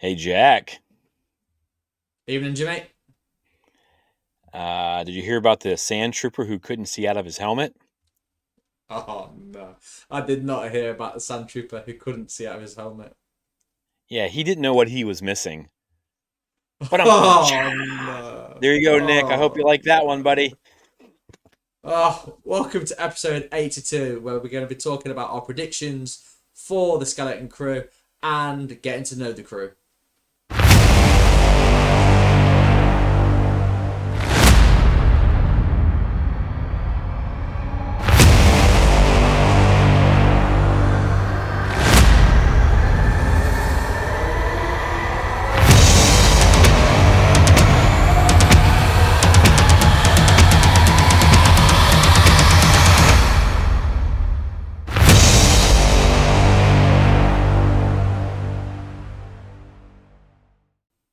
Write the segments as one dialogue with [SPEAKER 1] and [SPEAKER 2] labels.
[SPEAKER 1] Hey, Jack.
[SPEAKER 2] Evening, Jimmy.
[SPEAKER 1] Did you hear about the sand trooper who couldn't see out of his helmet?
[SPEAKER 2] Oh no, I did not hear about the sand trooper who couldn't see out of his helmet.
[SPEAKER 1] Yeah, he didn't know what he was missing. But
[SPEAKER 2] Oh no.
[SPEAKER 1] there you go, Nick. I hope you
[SPEAKER 2] Oh
[SPEAKER 1] like that one,
[SPEAKER 2] no.
[SPEAKER 1] buddy.
[SPEAKER 2] Oh, welcome to episode 82, where we're going to be talking about our predictions for the Skeleton Crew and getting to know the crew.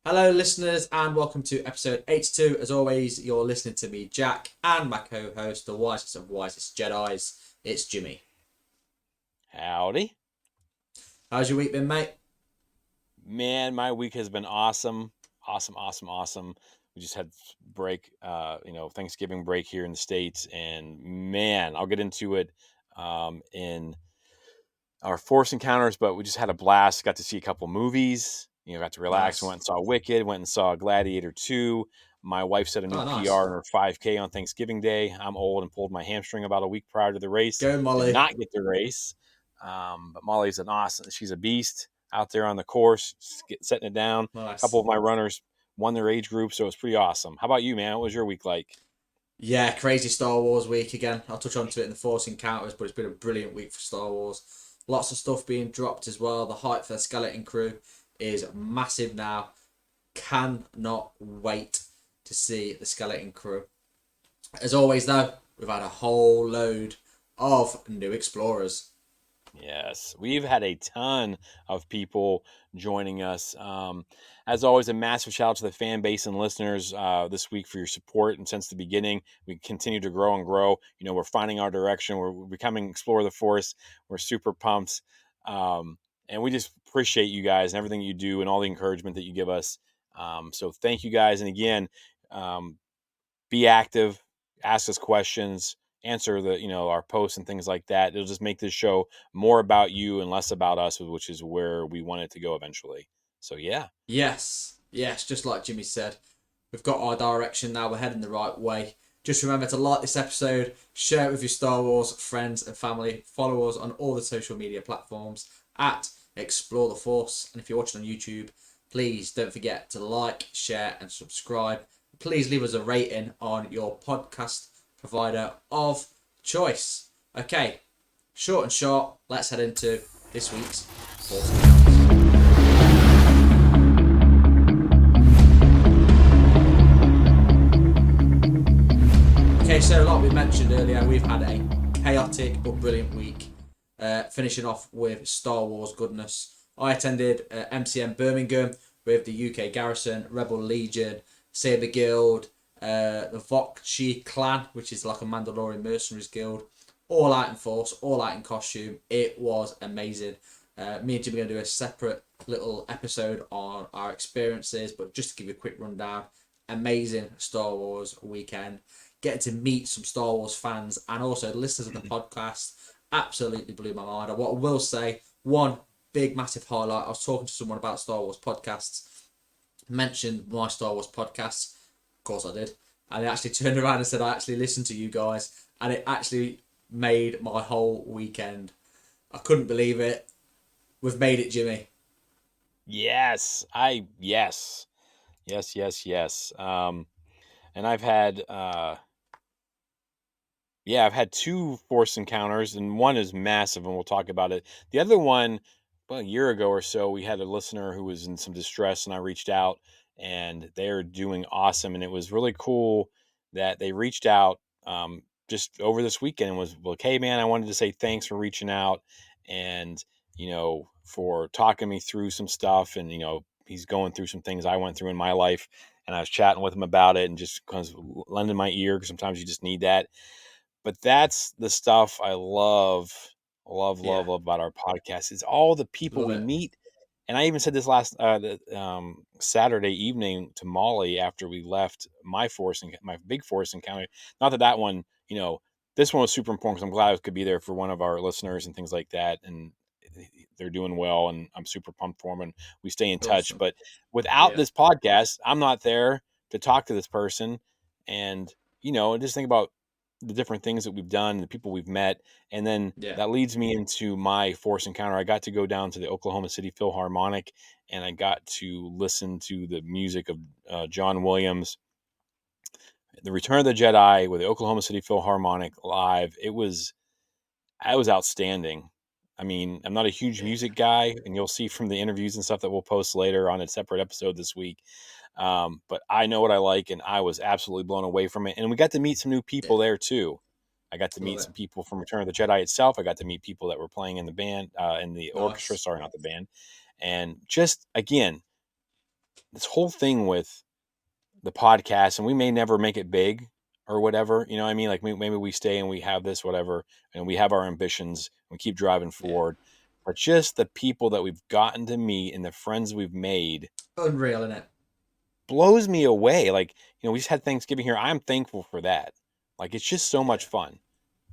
[SPEAKER 2] Hello, listeners, and welcome to episode 82. As always, you're listening to me, Jack, and my co host, the wisest of wisest Jedi's. It's Jimmy.
[SPEAKER 1] Howdy.
[SPEAKER 2] How's your week been, mate?
[SPEAKER 1] Man, my week has been awesome. Awesome, awesome, awesome. We just had break, Thanksgiving break here in the States. And man, I'll get into it in our Force Encounters, but we just had a blast. Got to see a couple movies. Got to relax. Went
[SPEAKER 2] Nice.
[SPEAKER 1] and saw Wicked. Went and saw Gladiator 2. My wife set a new
[SPEAKER 2] Oh, nice.
[SPEAKER 1] PR in her 5K on Thanksgiving Day. I'm old and pulled my hamstring about a week prior to the race.
[SPEAKER 2] Go,
[SPEAKER 1] Did
[SPEAKER 2] Molly.
[SPEAKER 1] not get the race, but Molly's an awesome. She's a beast out there on the course, setting it down. A couple
[SPEAKER 2] Nice.
[SPEAKER 1] of my runners won their age group, so it was pretty awesome. How about you, man? What was your week like?
[SPEAKER 2] Yeah, crazy Star Wars week again. I'll touch on to it in the Force Encounters, but it's been a brilliant week for Star Wars. Lots of stuff being dropped as well. The hype for the Skeleton Crew is massive now. Cannot wait to see the Skeleton Crew. As always, though, we've had a whole load of new explorers.
[SPEAKER 1] Yes, we've had a ton of people joining us. As always, a massive shout out to the fan base and listeners this week for your support. And since the beginning, we continue to grow and grow. We're finding our direction. We're becoming Explore the Force. We're super pumped. And we just appreciate you guys and everything you do and all the encouragement that you give us. So thank you guys. And again, um, be active, ask us questions, answer our posts and things like that. It'll just make this show more about you and less about us, which is where we want it to go eventually. So yeah.
[SPEAKER 2] Yes, just like Jimmy said, we've got our direction now. We're heading the right way. Just remember to like this episode, share it with your Star Wars friends and family. Follow us on all the social media platforms at Explore the Force. And if you're watching on YouTube, please don't forget to like, share, and subscribe. Please leave us a rating on your podcast provider of choice. Okay, short and short, let's head into this week's Force Encounters. Okay, so like we mentioned earlier, we've had a chaotic but brilliant week. Finishing off with Star Wars goodness. I attended MCM Birmingham with the UK Garrison, Rebel Legion, Saber Guild, the Vokchi Clan, which is like a Mandalorian mercenaries guild. All out in force, all out in costume. It was amazing. Me and Jimmy are going to do a separate little episode on our experiences, but just to give you a quick rundown, amazing Star Wars weekend. Getting to meet some Star Wars fans and also listeners of the podcast absolutely blew my mind. What I will say, one big massive highlight, I was talking to someone about Star Wars podcasts, mentioned my Star Wars podcasts, of course I did, and they actually turned around and said I actually listened to you guys, and it actually made my whole weekend. I couldn't believe it. We've made it, Jimmy.
[SPEAKER 1] Yes. Yes. Yes, yes, yes. And I've had two Force encounters, and one is massive, and we'll talk about it. The other one, about a year ago or so, we had a listener who was in some distress, and I reached out, and they're doing awesome. And it was really cool that they reached out just over this weekend and was like, "Hey, man, I wanted to say thanks for reaching out, and for talking me through some stuff, and he's going through some things I went through in my life." And I was chatting with him about it, and just kind of lending my ear because sometimes you just need that. But that's the stuff I love, love,
[SPEAKER 2] Yeah,
[SPEAKER 1] love, love about our podcast. Is all the people
[SPEAKER 2] love
[SPEAKER 1] we
[SPEAKER 2] it.
[SPEAKER 1] meet. And I even said this last Saturday evening to Molly after we left my big forest encounter. Not that that one, this one was super important because I'm glad I could be there for one of our listeners and things like that. And they're doing well, and I'm super pumped for them. And we stay in touch.
[SPEAKER 2] Awesome.
[SPEAKER 1] But without
[SPEAKER 2] Yeah.
[SPEAKER 1] this podcast, I'm not there to talk to this person. And just think about the different things that we've done, the people we've met, and then
[SPEAKER 2] Yeah.
[SPEAKER 1] that leads me into my force encounter. I got to go down to the Oklahoma City Philharmonic, and I got to listen to the music of John Williams, "The Return of the Jedi" with the Oklahoma City Philharmonic live. It was outstanding. I mean, I'm not a huge
[SPEAKER 2] Yeah.
[SPEAKER 1] music guy, and you'll see from the interviews and stuff that we'll post later on a separate episode this week. But I know what I like, and I was absolutely blown away from it. And we got to meet some new
[SPEAKER 2] Yeah.
[SPEAKER 1] people there too. I got to
[SPEAKER 2] Love
[SPEAKER 1] meet
[SPEAKER 2] it.
[SPEAKER 1] some people from Return of the Jedi itself. I got to meet people that were playing in the band, in the orchestra.
[SPEAKER 2] Nice.
[SPEAKER 1] Sorry, not the band. And just again, this whole thing with the podcast, and we may never make it big or whatever. You know what I mean? Like maybe we stay and we have this whatever, and we have our ambitions. And we keep driving
[SPEAKER 2] Yeah.
[SPEAKER 1] forward. But just the people that we've gotten to meet and the friends we've made
[SPEAKER 2] Unreal, isn't it?
[SPEAKER 1] blows me away. Like, we just had Thanksgiving here. I'm thankful for that. Like, it's just so much
[SPEAKER 2] Yeah.
[SPEAKER 1] fun.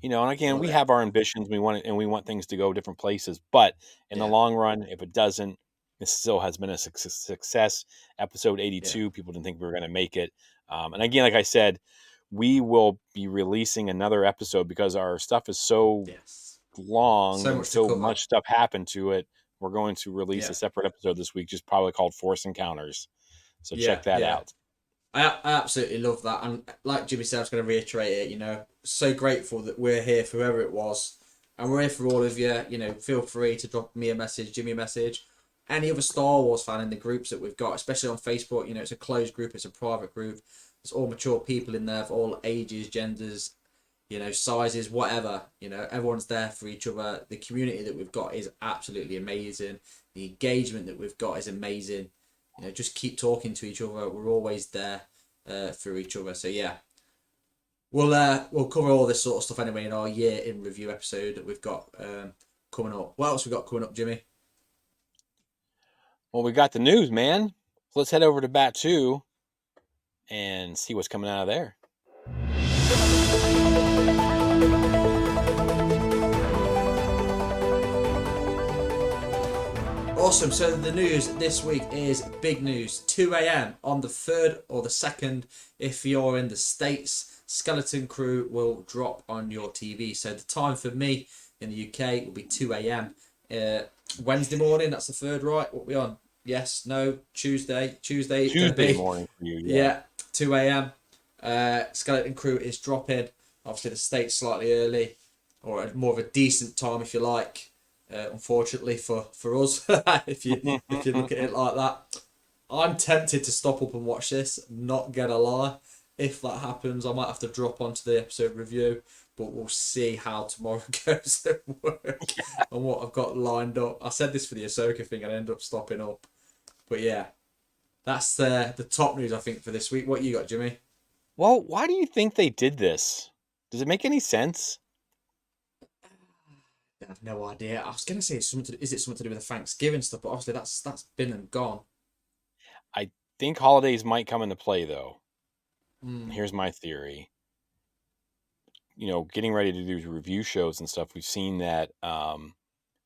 [SPEAKER 1] And again,
[SPEAKER 2] Love
[SPEAKER 1] we
[SPEAKER 2] it.
[SPEAKER 1] have our ambitions. We want things to go different places. But in the
[SPEAKER 2] Yeah.
[SPEAKER 1] long run, if it doesn't, this still has been a success. Episode
[SPEAKER 2] Yeah.
[SPEAKER 1] 82, people didn't think we were going to make it. And again, like I said, we will be releasing another episode because our stuff is so
[SPEAKER 2] Yes.
[SPEAKER 1] long
[SPEAKER 2] So
[SPEAKER 1] and
[SPEAKER 2] much to
[SPEAKER 1] so
[SPEAKER 2] cover.
[SPEAKER 1] much stuff happened to it. We're going to release a
[SPEAKER 2] Yeah.
[SPEAKER 1] separate episode this week, just probably called Force Encounters. So
[SPEAKER 2] Yeah.
[SPEAKER 1] check that
[SPEAKER 2] Yeah.
[SPEAKER 1] out.
[SPEAKER 2] I absolutely love that, and like Jimmy said, I was going to reiterate it. So grateful that we're here for whoever it was, and we're here for all of you. Feel free to drop me a message, Jimmy a message, any other Star Wars fan in the groups that we've got, especially on Facebook. It's a closed group, it's a private group. There's all mature people in there of all ages, genders, sizes, whatever. Everyone's there for each other. The community that we've got is absolutely amazing. The engagement that we've got is amazing. Just keep talking to each other. We're always there for each other. So yeah, we'll cover all this sort of stuff anyway in our year in review episode that we've got coming up. What else we got coming up, Jimmy?
[SPEAKER 1] Well, we got the news, man. So let's head over to Bat 2 and see what's coming out of there.
[SPEAKER 2] Awesome. So the news this week is big news. 2 a.m. on the 3rd or the 2nd, if you're in the States, Skeleton Crew will drop on your TV. So the time for me in the UK will be 2 a.m. Wednesday morning, that's the 3rd, right? What we on? Yes, no, Tuesday. Tuesday it's going to
[SPEAKER 1] Tuesday
[SPEAKER 2] be.
[SPEAKER 1] morning for you, yeah.
[SPEAKER 2] Yeah, 2 a.m. Skeleton Crew is dropping. Obviously, the States slightly early, or more of a decent time if you like. Unfortunately for us, if you look at it like that, I'm tempted to stop up and watch this. Not gonna lie, if that happens, I might have to drop onto the episode review. But we'll see how tomorrow goes at work and what I've got lined up. I said this for the Ahsoka thing, and I end up stopping up. But yeah, that's the top news I think for this week. What you got, Jimmy?
[SPEAKER 1] Well, why do you think they did this? Does it make any sense?
[SPEAKER 2] I have no idea. I was gonna say is it something to do with the Thanksgiving stuff? But obviously that's been and gone.
[SPEAKER 1] I think holidays might come into play, though.
[SPEAKER 2] Mm.
[SPEAKER 1] Here's my theory. Getting ready to do review shows and stuff, we've seen that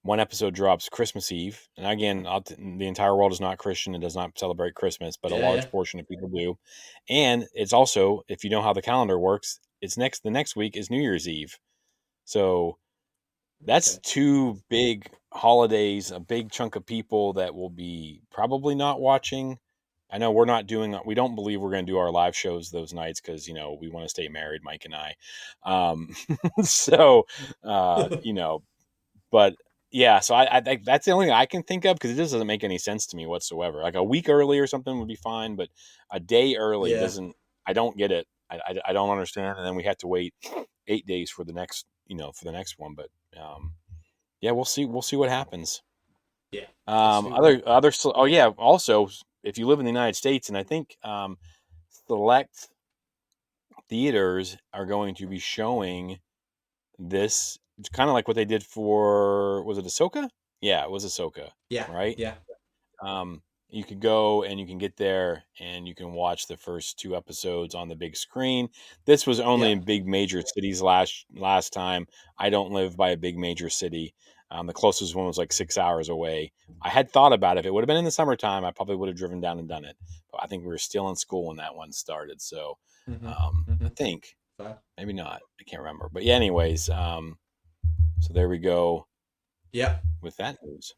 [SPEAKER 1] one episode drops Christmas Eve. And again, the entire world is not Christian and does not celebrate Christmas, but a
[SPEAKER 2] Yeah, yeah.
[SPEAKER 1] large portion of people do. And it's also, if you know how the calendar works, the next week is New Year's Eve. So that's
[SPEAKER 2] Okay.
[SPEAKER 1] two big holidays, a big chunk of people that will be probably not watching. I know we don't believe we're going to do our live shows those nights because, we want to stay married, Mike and I. So, but yeah, so I think that's the only thing I can think of because it just doesn't make any sense to me whatsoever. Like a week early or something would be fine, but a day early
[SPEAKER 2] Yeah.
[SPEAKER 1] doesn't, I don't get it. I don't understand. And then we have to wait 8 days for the next one. But, yeah, we'll see what happens.
[SPEAKER 2] Yeah. Absolutely.
[SPEAKER 1] Oh yeah. Also, if you live in the United States, and I think select theaters are going to be showing this. It's kind of like what they did for, was it Ahsoka? Yeah, it was Ahsoka,
[SPEAKER 2] Yeah.
[SPEAKER 1] right?
[SPEAKER 2] Yeah.
[SPEAKER 1] You could go and you can get there and you can watch the first two episodes on the big screen. This was only
[SPEAKER 2] Yeah.
[SPEAKER 1] in big major cities last time. I don't live by a big major city. The closest one was like 6 hours away. I had thought about it. If it would have been in the summertime, I probably would have driven down and done it. But I think we were still in school when that one started. So
[SPEAKER 2] Mhm.
[SPEAKER 1] I
[SPEAKER 2] Mhm.
[SPEAKER 1] think
[SPEAKER 2] Fair.
[SPEAKER 1] maybe not. I can't remember. But yeah, anyways, so there we go
[SPEAKER 2] Yeah.
[SPEAKER 1] with that news.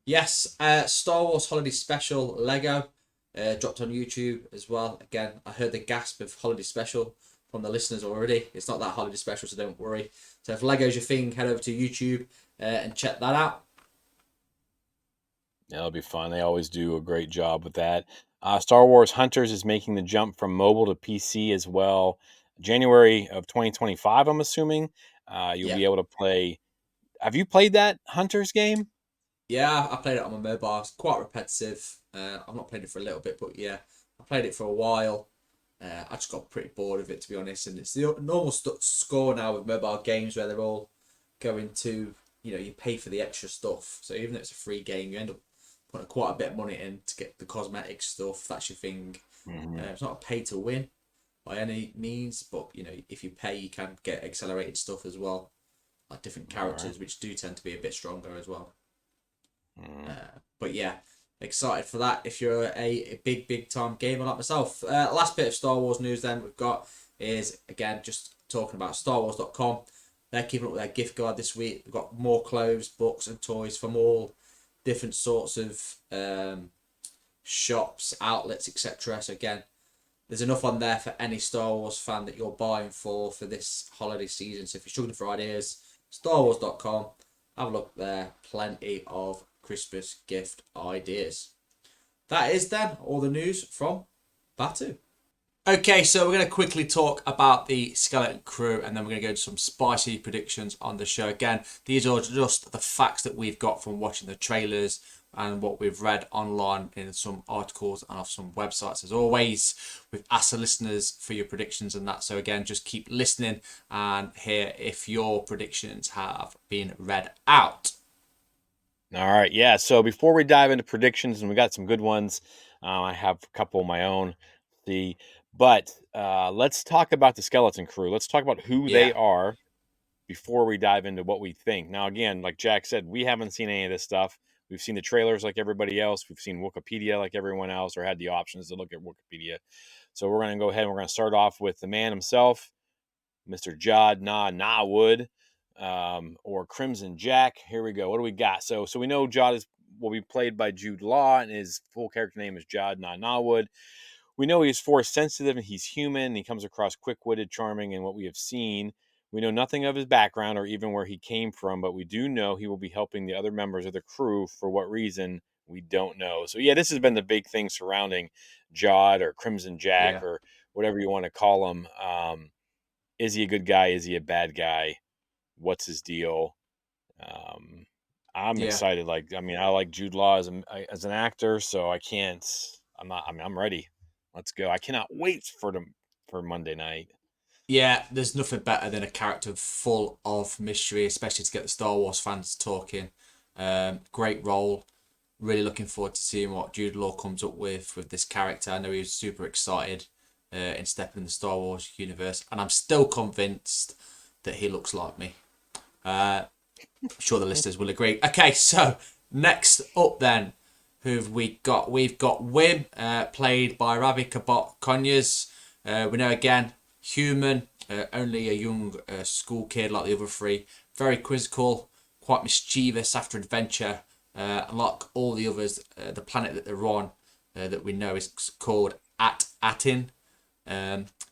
[SPEAKER 2] Yes. Star Wars Holiday Special Lego dropped on YouTube as well. Again, I heard the gasp of Holiday Special from the listeners already. It's not that Holiday Special, so don't worry. So if Lego's your thing, head over to YouTube and check that out.
[SPEAKER 1] That'll be fun. They always do a great job with that. Star Wars Hunters is making the jump from mobile to PC as well. January of 2025, I'm assuming. You'll
[SPEAKER 2] Yeah.
[SPEAKER 1] be able to play. Have you played that Hunters game?
[SPEAKER 2] Yeah, I played it on my mobile. It's quite repetitive. I've not played it for a little bit, but yeah, I played it for a while. I just got pretty bored of it, to be honest. And it's the normal score now with mobile games where they're all going to, you pay for the extra stuff. So even though it's a free game, you end up putting quite a bit of money in to get the cosmetic stuff. That's your thing.
[SPEAKER 1] Hmm.
[SPEAKER 2] It's not a pay to win by any means, but if you pay, you can get accelerated stuff as well, like different
[SPEAKER 1] All right.
[SPEAKER 2] characters, which do tend to be a bit stronger as well.
[SPEAKER 1] Mm.
[SPEAKER 2] But yeah, excited for that if you're a big time gamer like myself. Last bit of Star Wars news then we've got is again just talking about StarWars.com. They're keeping up with their gift guide this week. We've got more clothes, books, and toys from all different sorts of shops, outlets, etc. So again, there's enough on there for any Star Wars fan that you're buying for this holiday season. So if you're struggling for ideas, StarWars.com, have a look there. Plenty of Christmas gift ideas. That is then all the news from Batu. Okay, so we're going to quickly talk about the Skeleton Crew and then we're going to go into some spicy predictions on the show. Again, these are just the facts that we've got from watching the trailers and what we've read online in some articles and off some websites. As always, we've asked the listeners for your predictions and that. So again, just keep listening and hear if your predictions have been read out.
[SPEAKER 1] All right. Yeah. So before we dive into predictions, and we got some good ones, I have a couple of my own. The but let's talk about the Skeleton Crew. Let's talk about who they
[SPEAKER 2] Yeah,
[SPEAKER 1] are before we dive into what we think. Now, again, like Jack said, we haven't seen any of this stuff. We've seen the trailers like everybody else. We've seen Wookiepedia like everyone else, or had the options to look at Wookiepedia. So we're going to go ahead and we're going to start off with the man himself, Mr. Jod Nawood, or Crimson Jack. Here we go. What do we got? So we know Jod will be played by Jude Law, and his full character name is Jod Nawood. We know he's force sensitive and he's human. And he comes across quick witted, charming, and what we have seen. We know nothing of his background or even where he came from, but we do know he will be helping the other members of the crew. For what reason, we don't know. So, yeah, this has been the big thing surrounding Jod or Crimson Jack
[SPEAKER 2] yeah,
[SPEAKER 1] or whatever you want to call him. Is he a good guy? Is he a bad guy? What's his deal? Um, I'm
[SPEAKER 2] yeah.
[SPEAKER 1] excited. Like, I mean, I like Jude Law as an actor, so I can't. I'm not. I mean, I'm ready. Let's go. I cannot wait for Monday night.
[SPEAKER 2] Yeah, there's nothing better than a character full of mystery, especially to get the Star Wars fans talking. Great role. Really looking forward to seeing what Jude Law comes up with this character. I know he was super excited in stepping in the Star Wars universe, and I'm still convinced that he looks like me. I'm sure the listeners will agree. Okay, so next up then, who've we got? We've got Wim, played by Ravi Kabot Conyers. We know again, human, only a young school kid like the other three. Very quizzical, quite mischievous after adventure. Like all the others, the planet that they're on, that we know is called Atin.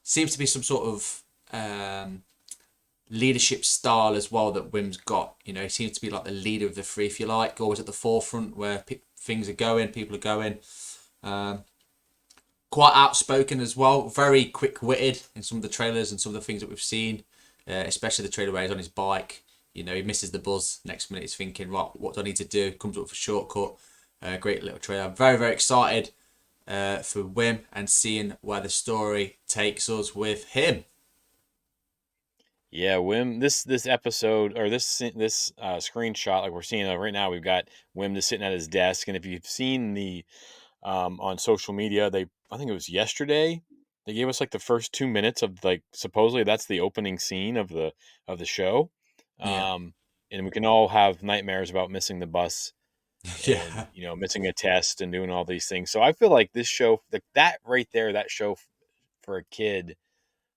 [SPEAKER 2] Seems to be some sort of leadership style as well that Wim's got. He seems to be like the leader of the three, if you like, always at the forefront where things are going, people are going. Quite outspoken as well, very quick witted in some of the trailers and some of the things that we've seen, especially the trailer where he's on his bike. He misses the buzz. Next minute, he's thinking, right, what do I need to do? Comes up with a shortcut. Great little trailer. I'm very, very excited for Wim and seeing where the story takes us with him.
[SPEAKER 1] Yeah, Wim. This episode or this screenshot, like we're seeing right now, we've got Wim just sitting at his desk, and if you've seen the on social media, I think it was yesterday, they gave us like the first 2 minutes of like supposedly that's the opening scene of the show,
[SPEAKER 2] Yeah.
[SPEAKER 1] um, and we can all have nightmares about missing the bus and
[SPEAKER 2] Yeah.
[SPEAKER 1] missing a test and doing all these things. So I feel like this show, like that right there, that show for a kid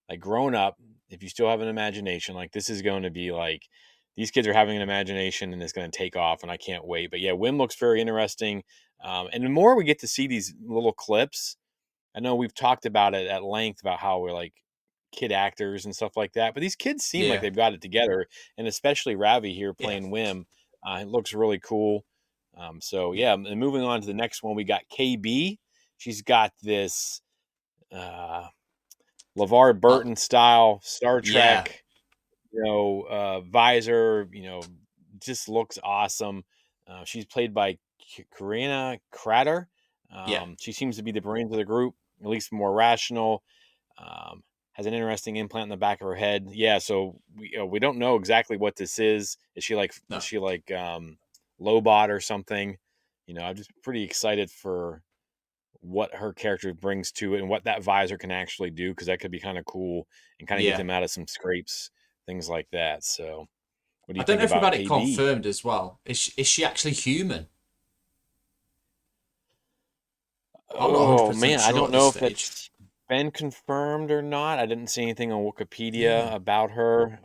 [SPEAKER 1] like growing up, if you still have an imagination, like this is going to be like these kids are having an imagination and it's going to take off, and I can't wait. But yeah, Wim looks very interesting, and the more we get to see these little clips, I know we've talked about it at length about how we're like kid actors and stuff like that, but these kids seem like
[SPEAKER 2] Yeah.
[SPEAKER 1] they've got it together, and especially Ravi here
[SPEAKER 2] Yeah.
[SPEAKER 1] playing Wim, it looks really cool. So
[SPEAKER 2] Yeah.
[SPEAKER 1] yeah, and moving on to the next one, we got KB. She's got this. Uh, LeVar
[SPEAKER 2] Oh,
[SPEAKER 1] Burton style Star
[SPEAKER 2] yeah.
[SPEAKER 1] Trek, visor, just looks awesome. She's played by Karina Cratter.
[SPEAKER 2] Yeah.
[SPEAKER 1] She seems to be the brains of the group, at least more rational. Um, has an interesting implant in the back of her head. Yeah, so we don't know exactly what this is. Is
[SPEAKER 2] No.
[SPEAKER 1] she like Lobot or something? I'm just pretty excited for what her character brings to it and what that visor can actually do, because that could be kind of cool and kind of get
[SPEAKER 2] Yeah.
[SPEAKER 1] them out of some scrapes, things like that. So, what do
[SPEAKER 2] I
[SPEAKER 1] you
[SPEAKER 2] don't
[SPEAKER 1] think
[SPEAKER 2] know if we've
[SPEAKER 1] about
[SPEAKER 2] had it
[SPEAKER 1] KB?
[SPEAKER 2] confirmed as well. Is she actually human? I'm not
[SPEAKER 1] Oh
[SPEAKER 2] 100%
[SPEAKER 1] man, I
[SPEAKER 2] sure
[SPEAKER 1] don't
[SPEAKER 2] at this
[SPEAKER 1] know if
[SPEAKER 2] stage.
[SPEAKER 1] that's been confirmed or not. I didn't see anything on
[SPEAKER 2] Yeah.
[SPEAKER 1] Wikipedia about her.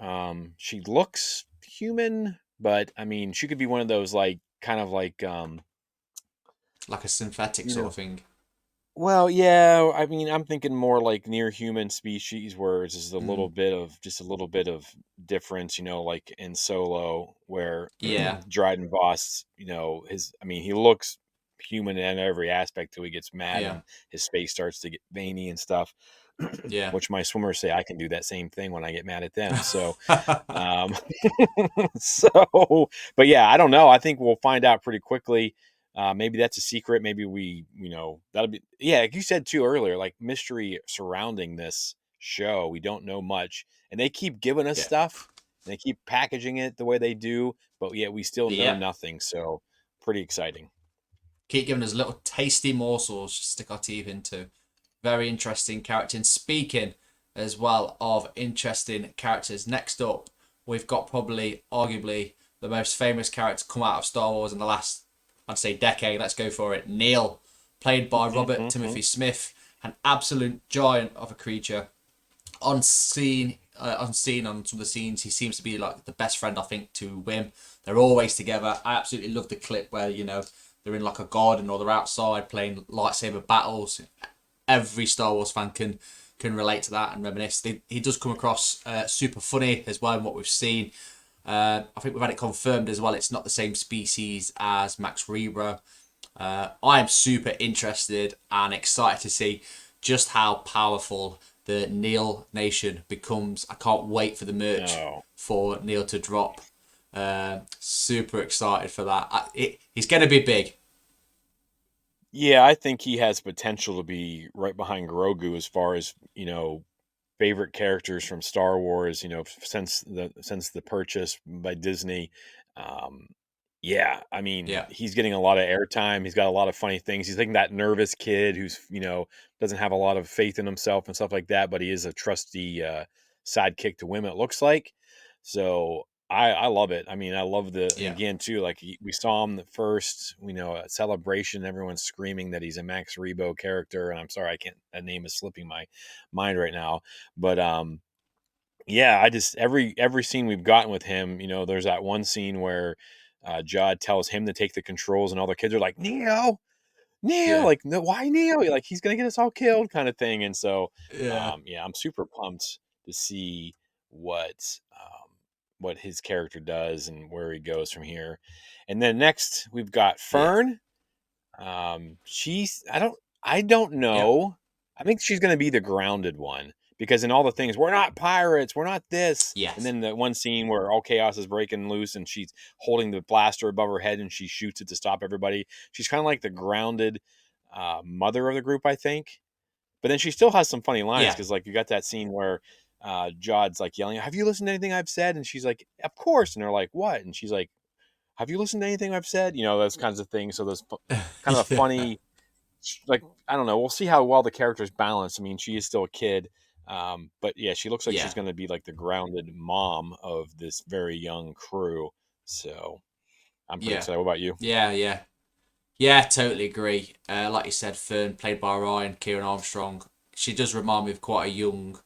[SPEAKER 1] She looks human, but I mean, she could be one of those like kind of like
[SPEAKER 2] Like a synthetic
[SPEAKER 1] you
[SPEAKER 2] sort
[SPEAKER 1] know
[SPEAKER 2] of thing.
[SPEAKER 1] Well, yeah, I mean, I'm thinking more like near human species where it's
[SPEAKER 2] Mm.
[SPEAKER 1] just a little bit of difference, like in Solo where
[SPEAKER 2] Yeah.
[SPEAKER 1] Dryden Voss, I mean, he looks human in every aspect till he gets mad
[SPEAKER 2] Yeah.
[SPEAKER 1] and his face starts to get veiny and stuff,
[SPEAKER 2] Yeah.
[SPEAKER 1] which my swimmers say I can do that same thing when I get mad at them. So, um, so, but yeah, I don't know. I think we'll find out pretty quickly. Maybe that's a secret. Maybe that'll be, yeah, like you said too earlier, like mystery surrounding this show. We don't know much, and they keep giving us
[SPEAKER 2] Yeah.
[SPEAKER 1] stuff, and they keep packaging it the way they do, but yet we still know
[SPEAKER 2] Yeah.
[SPEAKER 1] nothing. So, pretty exciting.
[SPEAKER 2] Keep giving us little tasty morsels to stick our teeth into. Very interesting character. And speaking as well of interesting characters, next up, we've got probably, arguably, the most famous character come out of Star Wars in the last, I'd say, decade. Let's go for it. Neel, played by Robert
[SPEAKER 1] Mm-hmm.
[SPEAKER 2] Timothy Smith, an absolute giant of a creature. On scene on some of the scenes, he seems to be like the best friend I think to Wim. They're always together. I absolutely love the clip where they're in like a garden or they're outside playing lightsaber battles. Every Star Wars fan can relate to that and reminisce. He does come across super funny as well in what we've seen. I think we've had it confirmed as well. It's not the same species as Max Rebo. I am super interested and excited to see just how powerful the Neel Nation becomes. I can't wait for the merch
[SPEAKER 1] Oh,
[SPEAKER 2] for Neel to drop. Super excited for that. He's going to be big.
[SPEAKER 1] yeah, I think he has potential to be right behind Grogu as far as favorite characters from Star Wars, since the purchase by Disney. Um, yeah, I mean,
[SPEAKER 2] Yeah,
[SPEAKER 1] he's getting a lot of airtime. He's got a lot of funny things. He's like that nervous kid who's doesn't have a lot of faith in himself and stuff like that, but he is a trusty sidekick to women. It looks like. So I love it. I mean, I love and
[SPEAKER 2] yeah,
[SPEAKER 1] again too. Like we saw him the first, at Celebration. Everyone's screaming that he's a Max Rebo character, and I'm sorry, I can't. That name is slipping my mind right now, but yeah, I just every scene we've gotten with him, there's that one scene where Jod tells him to take the controls, and all the kids are like, Neo,
[SPEAKER 2] yeah,
[SPEAKER 1] like, no, why Neo? Like, he's gonna get us all killed, kind of thing. And so,
[SPEAKER 2] yeah,
[SPEAKER 1] yeah, I'm super pumped to see what his character does and where he goes from here. And then next we've got
[SPEAKER 2] yeah,
[SPEAKER 1] Fern. She's I don't
[SPEAKER 2] yeah.
[SPEAKER 1] know. I think she's gonna be the grounded one because in all the things, we're not pirates, we're not this. And
[SPEAKER 2] Yes.
[SPEAKER 1] then the one scene where all chaos is breaking loose and she's holding the blaster above her head and she shoots it to stop everybody. She's kind of like the grounded mother of the group, I think. But then she still has some funny lines
[SPEAKER 2] Yeah.
[SPEAKER 1] because like you got that scene where Jod's like yelling, "Have you listened to anything I've said?" And she's like, "Of course." And they're like, "What?" And she's like, "Have you listened to anything I've said?" Those kinds of things. So those kind of a
[SPEAKER 2] Yeah.
[SPEAKER 1] funny, like, I don't know. We'll see how well the character's balanced. I mean, she is still a kid, but yeah, she looks like she's
[SPEAKER 2] Yeah.
[SPEAKER 1] going to be like the grounded mom of this very young crew. So I'm pretty
[SPEAKER 2] Yeah.
[SPEAKER 1] excited. What about you?
[SPEAKER 2] Yeah. Yeah. Yeah, totally agree. Like you said, Fern, played by Ryan, Kieran Armstrong. She does remind me of quite a young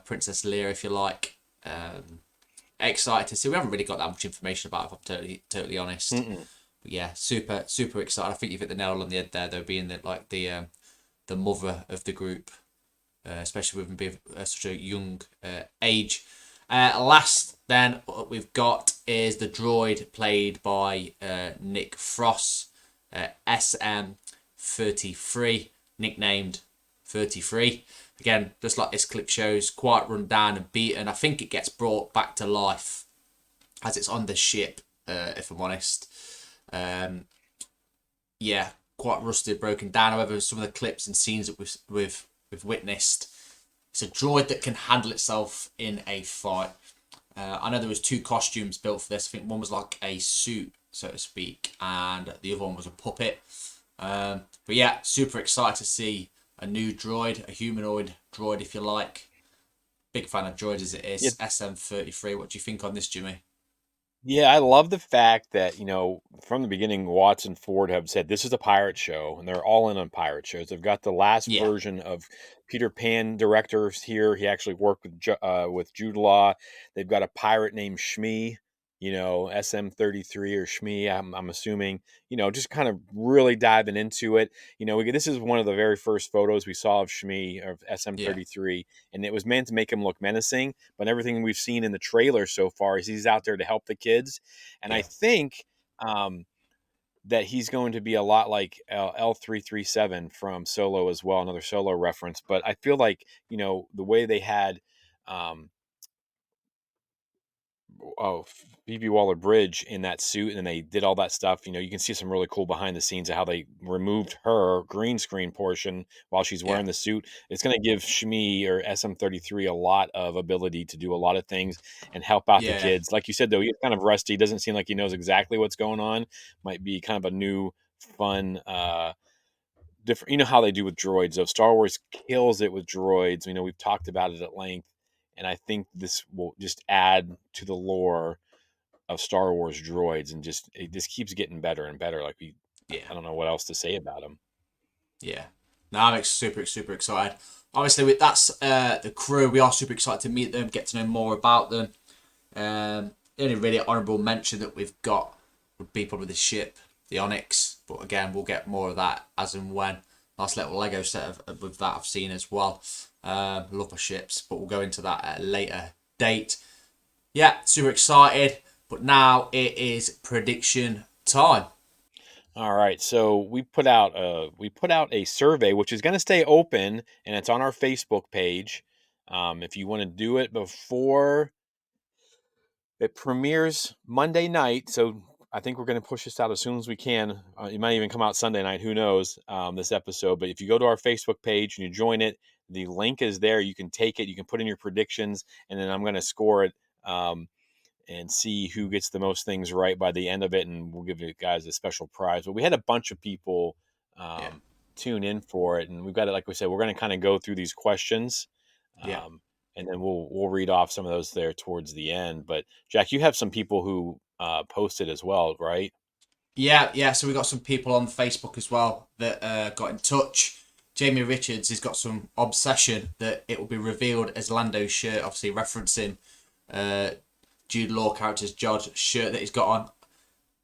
[SPEAKER 2] Princess Leia, if you like. Excited to see. We haven't really got that much information about it, if I'm totally honest.
[SPEAKER 1] Mm-mm.
[SPEAKER 2] But yeah, super, super excited. I think you've hit the nail on the head there, though, being the mother of the group, especially with them being such a young age. Last, then, what we've got is the droid played by Nick Frost, SM33, nicknamed 33. Again, just like this clip shows, quite run down and beaten. I think it gets brought back to life as it's on the ship, if I'm honest. Um, yeah, quite rusted, broken down. However, some of the clips and scenes that we've witnessed, it's a droid that can handle itself in a fight. I know there was two costumes built for this. I think one was like a suit, so to speak, and the other one was a puppet. But yeah, super excited to see a new droid, a humanoid droid, if you like. Big fan of droids as it
[SPEAKER 1] Yeah,
[SPEAKER 2] is. SM33. What do you think on this, Jimmy?
[SPEAKER 1] Yeah, I love the fact that, from the beginning, Watts and Ford have said this is a pirate show, and they're all in on pirate shows. They've got the last
[SPEAKER 2] Yeah,
[SPEAKER 1] version of Peter Pan directors here. He actually worked with Jude Law. They've got a pirate named Shmi, SM33 or Shmi. I'm assuming, just kind of really diving into it. This is one of the very first photos we saw of Shmi of
[SPEAKER 2] yeah,
[SPEAKER 1] SM33, and it was meant to make him look menacing, but everything we've seen in the trailer so far is he's out there to help the kids. And I
[SPEAKER 2] yeah,
[SPEAKER 1] think that he's going to be a lot like L337 from Solo as well, another Solo reference. But I feel like, the way they had um, oh, Phoebe Waller Bridge in that suit, and then they did all that stuff. You can see some really cool behind the scenes of how they removed her green screen portion while she's
[SPEAKER 2] yeah,
[SPEAKER 1] wearing the suit. It's going to give Shmi or SM33 a lot of ability to do a lot of things and help out the
[SPEAKER 2] yeah,
[SPEAKER 1] kids. Like you said, though, he's kind of rusty. Doesn't seem like he knows exactly what's going on. Might be kind of a new, fun, different. You know how they do with droids, though. Star Wars kills it with droids. We've talked about it at length, and I think this will just add to the lore of Star Wars droids, and just it just keeps getting better and better. Like
[SPEAKER 2] yeah,
[SPEAKER 1] I don't know what else to say about them.
[SPEAKER 2] yeah. No, I'm super, super excited. Obviously, with that's the crew. We are super excited to meet them, get to know more about them. The only really honourable mention that we've got would be probably the ship, the Onyx. But again, we'll get more of that as and when. Nice little Lego set with that I've seen as well. Love my ships, but we'll go into that at a later date. Yeah, super excited. But now it is prediction time.
[SPEAKER 1] All right, so we put out a survey which is going to stay open, and it's on our Facebook page. If you want to do it before it premieres Monday night, so I think we're going to push this out as soon as we can. It might even come out Sunday night. Who knows? This episode, but if you go to our Facebook page and you join it, the link is there. You can take it. You can put in your predictions, and then I'm going to score it. And see who gets the most things right by the end of it, and we'll give you guys a special prize. But we had a bunch of people
[SPEAKER 2] Yeah,
[SPEAKER 1] tune in for it, and we've got it. Like we said, we're going to kind of go through these questions,
[SPEAKER 2] yeah.
[SPEAKER 1] and then we'll read off some of those there towards the end. But Jack, you have some people who posted as well, right?
[SPEAKER 2] Yeah, yeah. So we got some people on Facebook as well that got in touch. Jamie Richards has got some obsession that it will be revealed as Lando's shirt, obviously referencing uh, Jude Law character's Jod's shirt that he's got on.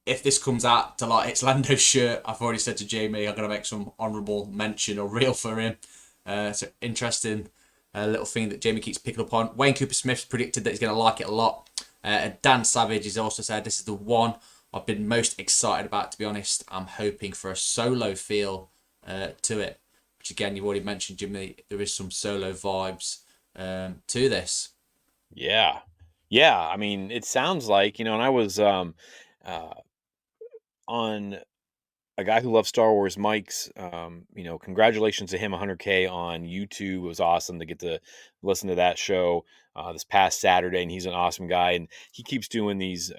[SPEAKER 2] If this comes out to like it's Lando's shirt, I've already said to Jamie I'm gonna make some honourable mention or reel for him. It's an interesting little thing that Jamie keeps picking up on. Wayne Cooper Smith's predicted that he's gonna like it a lot. Dan Savage has also said this is the one I've been most excited about. To be honest, I'm hoping for a solo feel to it. Which again, you've already mentioned, Jimmy. There is some solo vibes to this.
[SPEAKER 1] Yeah, yeah. I mean, it sounds like, and I was uh, on. a guy who loves Star Wars, Mike's. Congratulations to him, 100K on YouTube. It was awesome to get to listen to that show this past Saturday, and he's an awesome guy. And he keeps doing these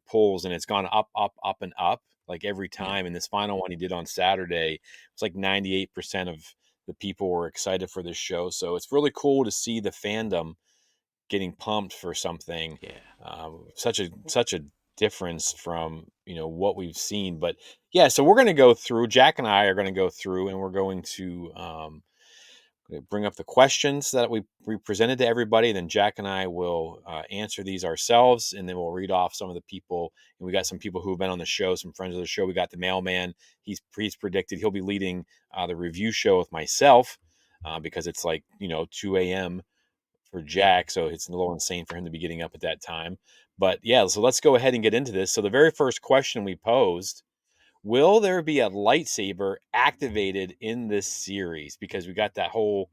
[SPEAKER 1] polls, and it's gone up, up, up, and up like every
[SPEAKER 2] Yeah,
[SPEAKER 1] time. And this final one he did on Saturday, it's like 98% of the people were excited for this show. So it's really cool to see the fandom getting pumped for something,
[SPEAKER 2] yeah,
[SPEAKER 1] such a difference from what we've seen. But yeah, so we're going to go through. Jack and I are going to go through, and we're going to bring up the questions that we presented to everybody. Then Jack and I will answer these ourselves, and then we'll read off some of the people. And we got some people who have been on the show, some friends of the show. We got the mailman. He's predicted he'll be leading the review show with myself because it's like 2 a.m. for
[SPEAKER 2] yeah.
[SPEAKER 1] Jack, so it's a little insane for him to be getting up at that time. But yeah, so let's go ahead and get into this. So the very first question we posed: will there be a lightsaber activated in this series? Because we got that whole,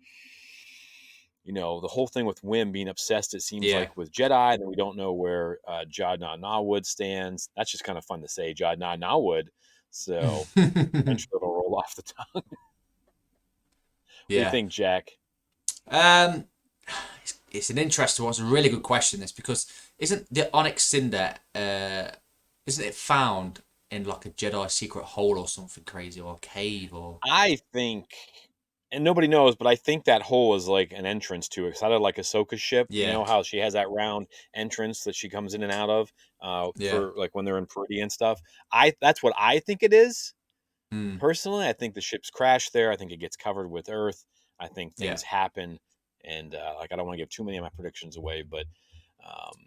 [SPEAKER 1] the whole thing with Wim being obsessed. It seems
[SPEAKER 2] Yeah.
[SPEAKER 1] like with Jedi, and we don't know where Jad Nawood stands. That's just kind of fun to say, Jad Nawood. So eventually it'll roll off the tongue. What do you
[SPEAKER 2] Yeah.
[SPEAKER 1] think, Jack?
[SPEAKER 2] Um, it's an interesting one. It's a really good question. This because isn't the Onyx Cinder isn't it found in like a Jedi secret hole or something crazy or a cave or
[SPEAKER 1] I think, and nobody knows, but I think that hole is like an entrance to it. Kind of like Ahsoka's ship. You
[SPEAKER 2] yeah
[SPEAKER 1] know how she has that round entrance that she comes in and out of
[SPEAKER 2] yeah
[SPEAKER 1] for like when they're in Peridea and stuff. That's what I think it is.
[SPEAKER 2] mm,
[SPEAKER 1] Personally, I think the ship's crashed there. I think it gets covered with Earth. I think
[SPEAKER 2] yeah
[SPEAKER 1] things happen, and like I don't want to give too many of my predictions away, but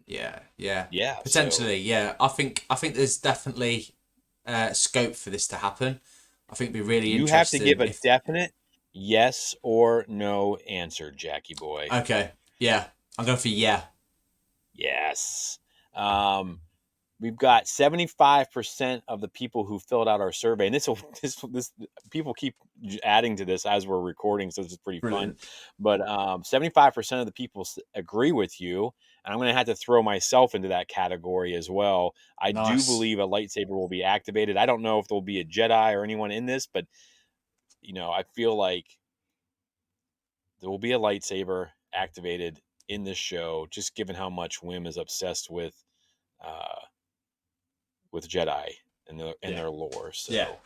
[SPEAKER 2] yeah
[SPEAKER 1] yeah. So
[SPEAKER 2] potentially yeah. I think there's definitely scope for this to happen. I think it'd be really
[SPEAKER 1] you have to give
[SPEAKER 2] interesting
[SPEAKER 1] a
[SPEAKER 2] if
[SPEAKER 1] definite yes or no answer, Jackie boy.
[SPEAKER 2] okay yeah I'm going for yeah
[SPEAKER 1] Yes. Um, we've got 75% of the people who filled out our survey, and this people keep adding to this as we're recording, so this is pretty fun.
[SPEAKER 2] brilliant
[SPEAKER 1] But 75% of the people agree with you, and I'm going to have to throw myself into that category as well. I do
[SPEAKER 2] nice
[SPEAKER 1] believe a lightsaber will be activated. I don't know if there'll be a Jedi or anyone in this, but I feel like there will be a lightsaber activated in this show, just given how much Wim is obsessed uh, with Jedi and
[SPEAKER 2] yeah
[SPEAKER 1] their lore.
[SPEAKER 2] yeah
[SPEAKER 1] So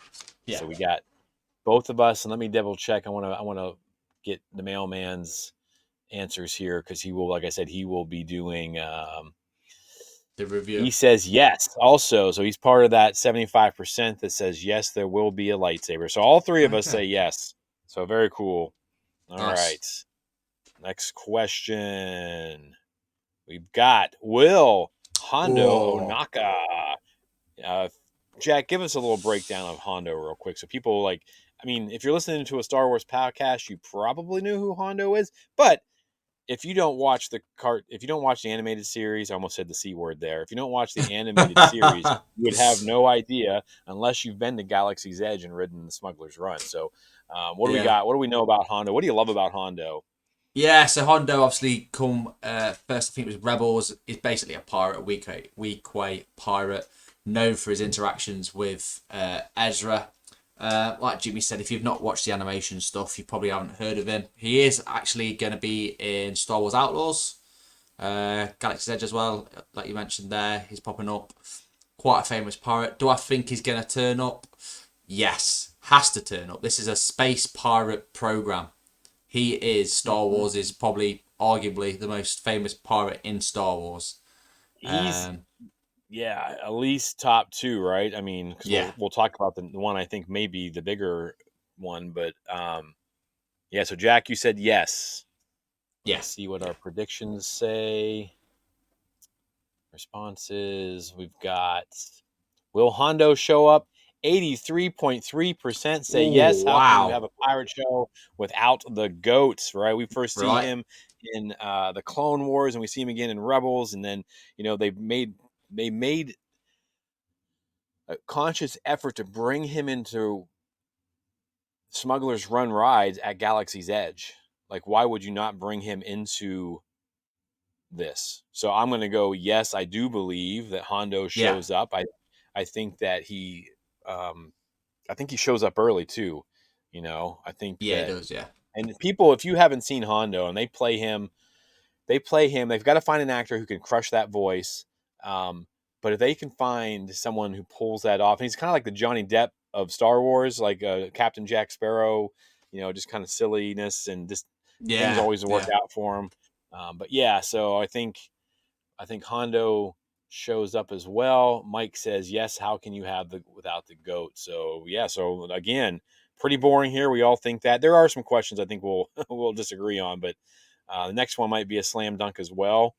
[SPEAKER 2] yeah
[SPEAKER 1] we got both of us, and let me double check. I want to get the mailman's answers here because he will, like I said, he will be doing.
[SPEAKER 2] the review
[SPEAKER 1] He says yes, also, so he's part of that 75% that says yes, there will be a lightsaber. So all three of us
[SPEAKER 2] okay
[SPEAKER 1] say yes. So very cool. All
[SPEAKER 2] nice.
[SPEAKER 1] right, next question. We've got Will Hondo
[SPEAKER 2] Oh,
[SPEAKER 1] Onaka. Uh, Jack, give us a little breakdown of Hondo real quick. So people like, I mean, if you're listening to a Star Wars podcast, you probably knew who Hondo is. But if you don't watch the animated series, I almost said the C word there. If you don't watch the animated series, you would have no idea unless you've been to Galaxy's Edge and ridden the Smuggler's Run. So, what do we
[SPEAKER 2] yeah.
[SPEAKER 1] got? What do we know about Hondo? What do you love about Hondo?
[SPEAKER 2] Yeah, so Hondo obviously come first. I think it was Rebels. He's basically a pirate, a weak pirate, known for his interactions with Ezra. Like Jimmy said, if you've not watched the animation stuff, you probably haven't heard of him. He is actually going to be in Star Wars Outlaws, Galaxy's Edge as well. Like you mentioned there, he's popping up. Quite a famous pirate. Do I think he's going to turn up? Yes, has to turn up. This is a space pirate program. He is Star
[SPEAKER 1] Mhm.
[SPEAKER 2] Wars is probably arguably the most famous pirate in Star Wars.
[SPEAKER 1] He's
[SPEAKER 2] Um,
[SPEAKER 1] Yeah, at least top two, right? I mean, because
[SPEAKER 2] yeah,
[SPEAKER 1] we'll talk about the one I think maybe the bigger one, but yeah. So Jack, you said yes. Let me
[SPEAKER 2] yeah,
[SPEAKER 1] see what
[SPEAKER 2] yeah.
[SPEAKER 1] our predictions say. Responses we've got: will Hondo show up? 83.3% say yes.
[SPEAKER 2] Oh
[SPEAKER 1] How can you have
[SPEAKER 2] wow!
[SPEAKER 1] a pirate show without the goats, right? We first see
[SPEAKER 2] Right?
[SPEAKER 1] him in the Clone Wars, and we see him again in Rebels, and then they made a conscious effort to bring him into Smuggler's Run rides at Galaxy's Edge. Like, why would you not bring him into this? So I'm going to go. Yes, I do believe that Hondo
[SPEAKER 2] Yeah,
[SPEAKER 1] shows up. I think that he, um, I think he shows up early too. I think
[SPEAKER 2] Yeah, it
[SPEAKER 1] that,
[SPEAKER 2] does. Yeah.
[SPEAKER 1] and people, if you haven't seen Hondo and they play him. They've got to find an actor who can crush that voice. Um, but if they can find someone who pulls that off, and he's kind of like the Johnny Depp of Star Wars, like Captain Jack Sparrow, just kind of silliness and just things
[SPEAKER 2] Yeah.
[SPEAKER 1] always work
[SPEAKER 2] Yeah.
[SPEAKER 1] out for him. But yeah, so I think Hondo shows up as well. Mike says, "Yes, how can you have the without the goat?" So yeah, so again, pretty boring here. We all think that. There are some questions I think we'll we'll disagree on, but the next one might be a slam dunk as well.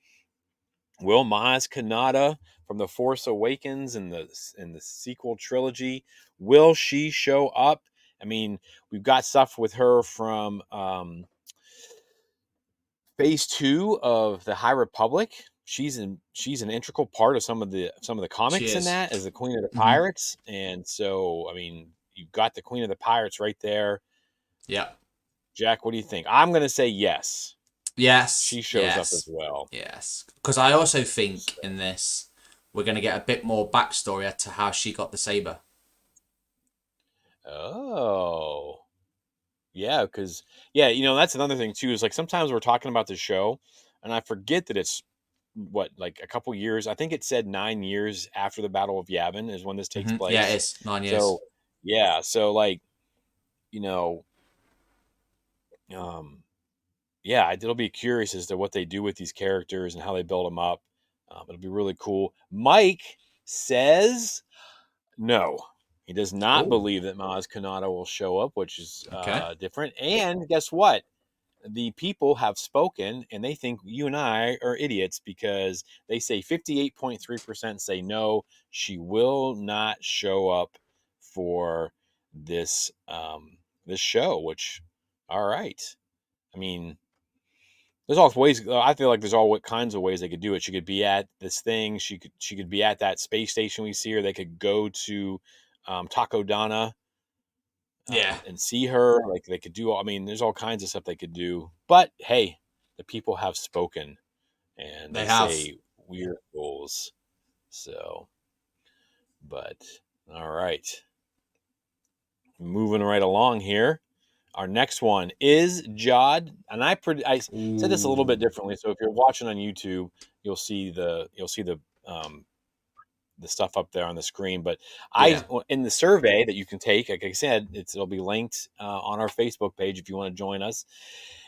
[SPEAKER 1] Will Maz Kanata from the Force Awakens and the sequel trilogy, will she show up? I mean, we've got stuff with her from Phase 2 of the High Republic. She's an integral part of some of the
[SPEAKER 2] She
[SPEAKER 1] comics in
[SPEAKER 2] is.
[SPEAKER 1] that as the Queen of the
[SPEAKER 2] Hmm.
[SPEAKER 1] Pirates, and so I mean, you've got the Queen of the Pirates right there.
[SPEAKER 2] Yeah.
[SPEAKER 1] Jack, what do you think? I'm gonna say yes.
[SPEAKER 2] Yes.
[SPEAKER 1] She shows up as
[SPEAKER 2] Yes.
[SPEAKER 1] well.
[SPEAKER 2] Yes. Because I also think
[SPEAKER 1] So,
[SPEAKER 2] in this we're going to get a bit more backstory as to how she got the saber.
[SPEAKER 1] oh, yeah, because yeah, that's another thing too. Is like sometimes we're talking about the show, and I forget that it's what like a couple years. I think it said 9 years after the Battle of Yavin is when this takes
[SPEAKER 2] Yeah, it
[SPEAKER 1] place.
[SPEAKER 2] is 9 years.
[SPEAKER 1] So yeah, so like you know, um, yeah, it'll be curious as to what they do with these characters and how they build them up. It'll be really cool. Mike says no. He does not
[SPEAKER 2] Oh.
[SPEAKER 1] believe that Maz Kanata will show up, which is
[SPEAKER 2] Okay.
[SPEAKER 1] different. And guess what? The people have spoken and they think you and I are idiots because they say 58.3% say no, she will not show up for this show, which all right. I mean, there's all ways. I feel like there's all kinds of ways they could do it. She could be at this thing. She could be at that space station we see her. They could go to Takodana
[SPEAKER 2] Yeah,
[SPEAKER 1] and see her. Like they could do. I mean, there's all kinds of stuff they could do. But hey, the people have spoken, and
[SPEAKER 2] they
[SPEAKER 1] they
[SPEAKER 2] have.
[SPEAKER 1] say we're fools. So, but all right, moving right along here. Our next one is Jod, and I said this a little bit
[SPEAKER 2] Ooh.
[SPEAKER 1] differently. So if you're watching on YouTube, you'll see the stuff up there on the screen. But I
[SPEAKER 2] Yeah.
[SPEAKER 1] in the survey that you can take, like I said, it'll be linked on our Facebook page if you want to join us.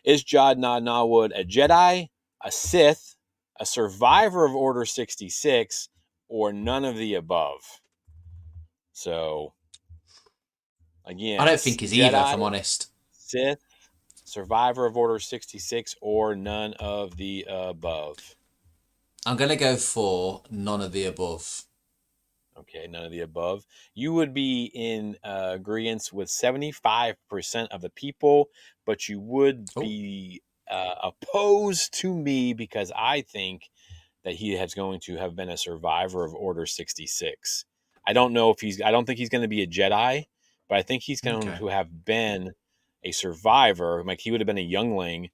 [SPEAKER 1] Is Jod Nadnawwood a Jedi, a Sith, a survivor of Order 66, or none of the above? So
[SPEAKER 2] I
[SPEAKER 1] again,
[SPEAKER 2] don't think he's either, if
[SPEAKER 1] Jedi,
[SPEAKER 2] I'm honest.
[SPEAKER 1] Sith, survivor of Order 66, or none of the above.
[SPEAKER 2] I'm going to go for none of the above.
[SPEAKER 1] Okay, none of the above. You would be in agreement with 75% of the people, but you would
[SPEAKER 2] Oh,
[SPEAKER 1] be opposed to me because I think that he is going to have been a survivor of Order 66. I don't think he's going to be a Jedi, but I think he's going
[SPEAKER 2] okay.
[SPEAKER 1] to have been a survivor. Like he would have been a youngling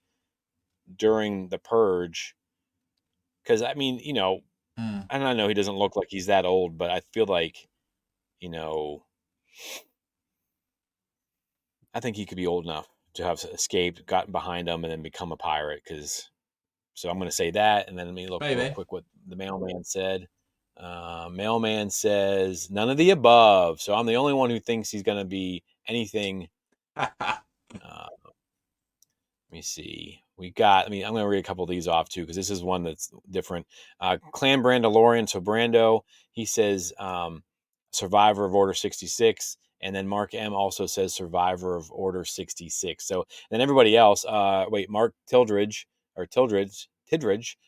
[SPEAKER 1] during the Purge. Because, I mean,
[SPEAKER 2] Mm.
[SPEAKER 1] and I know he doesn't look like he's that old, but I feel like, you know, I think he could be old enough to have escaped, gotten behind him, and then become a pirate. Because so I'm going to say that, and then let me look real
[SPEAKER 2] Maybe.
[SPEAKER 1] quick what the mailman said. Mailman says none of the above. So I'm the only one who thinks he's going to be anything. Uh, Let me see. I'm going to read a couple of these off too, because this is one that's different. Clan Brandalorian. So Brando, he says survivor of Order 66. And then Mark M also says survivor of Order 66. So then everybody else, Mark Tidridge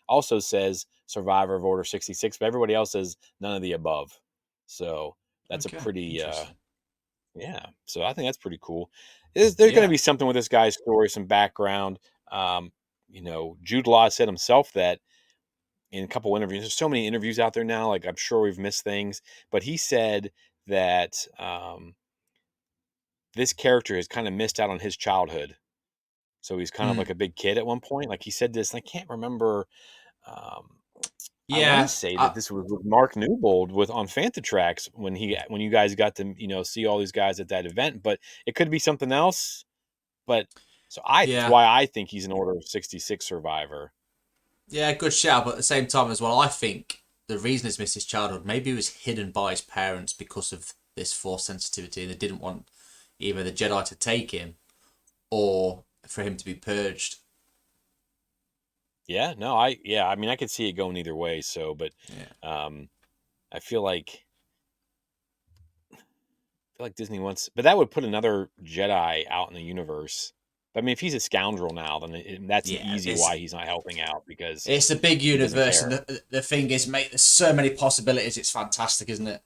[SPEAKER 1] also says survivor of Order 66, but everybody else says none of the above. So that's a
[SPEAKER 2] Okay,
[SPEAKER 1] pretty,
[SPEAKER 2] interesting.
[SPEAKER 1] yeah, so I think that's pretty cool. There's going to
[SPEAKER 2] Yeah.
[SPEAKER 1] be something with this guy's story, some background. Um, Jude Law said himself that in a couple interviews, there's so many interviews out there now. Like I'm sure we've missed things, but he said that this character has kind of missed out on his childhood. So he's kind of like
[SPEAKER 2] Mm.
[SPEAKER 1] a big kid at one point. Like he said this, and I can't remember. Um, I want to
[SPEAKER 2] Yeah,
[SPEAKER 1] say that this was with Mark Newbold with on Fantatrax when you guys got to see all these guys at that event, but it could be something else. But that's
[SPEAKER 2] yeah,
[SPEAKER 1] why I think he's an Order of 66 survivor.
[SPEAKER 2] yeah. Good shout, but at the same time as well, I think the reason he's missed his childhood maybe he was hidden by his parents because of this force sensitivity, and they didn't want either the Jedi to take him or for him to be purged.
[SPEAKER 1] Yeah, no, I mean I could see it going either way. So, but
[SPEAKER 2] Yeah,
[SPEAKER 1] um, I feel like Disney wants, but that would put another Jedi out in the universe. I mean, if he's a scoundrel now, then that's an
[SPEAKER 2] yeah.
[SPEAKER 1] easy why he's not helping out because
[SPEAKER 2] It's a big
[SPEAKER 1] he doesn't
[SPEAKER 2] universe, and
[SPEAKER 1] care.
[SPEAKER 2] the thing is, mate, there's so many possibilities. It's fantastic, isn't it?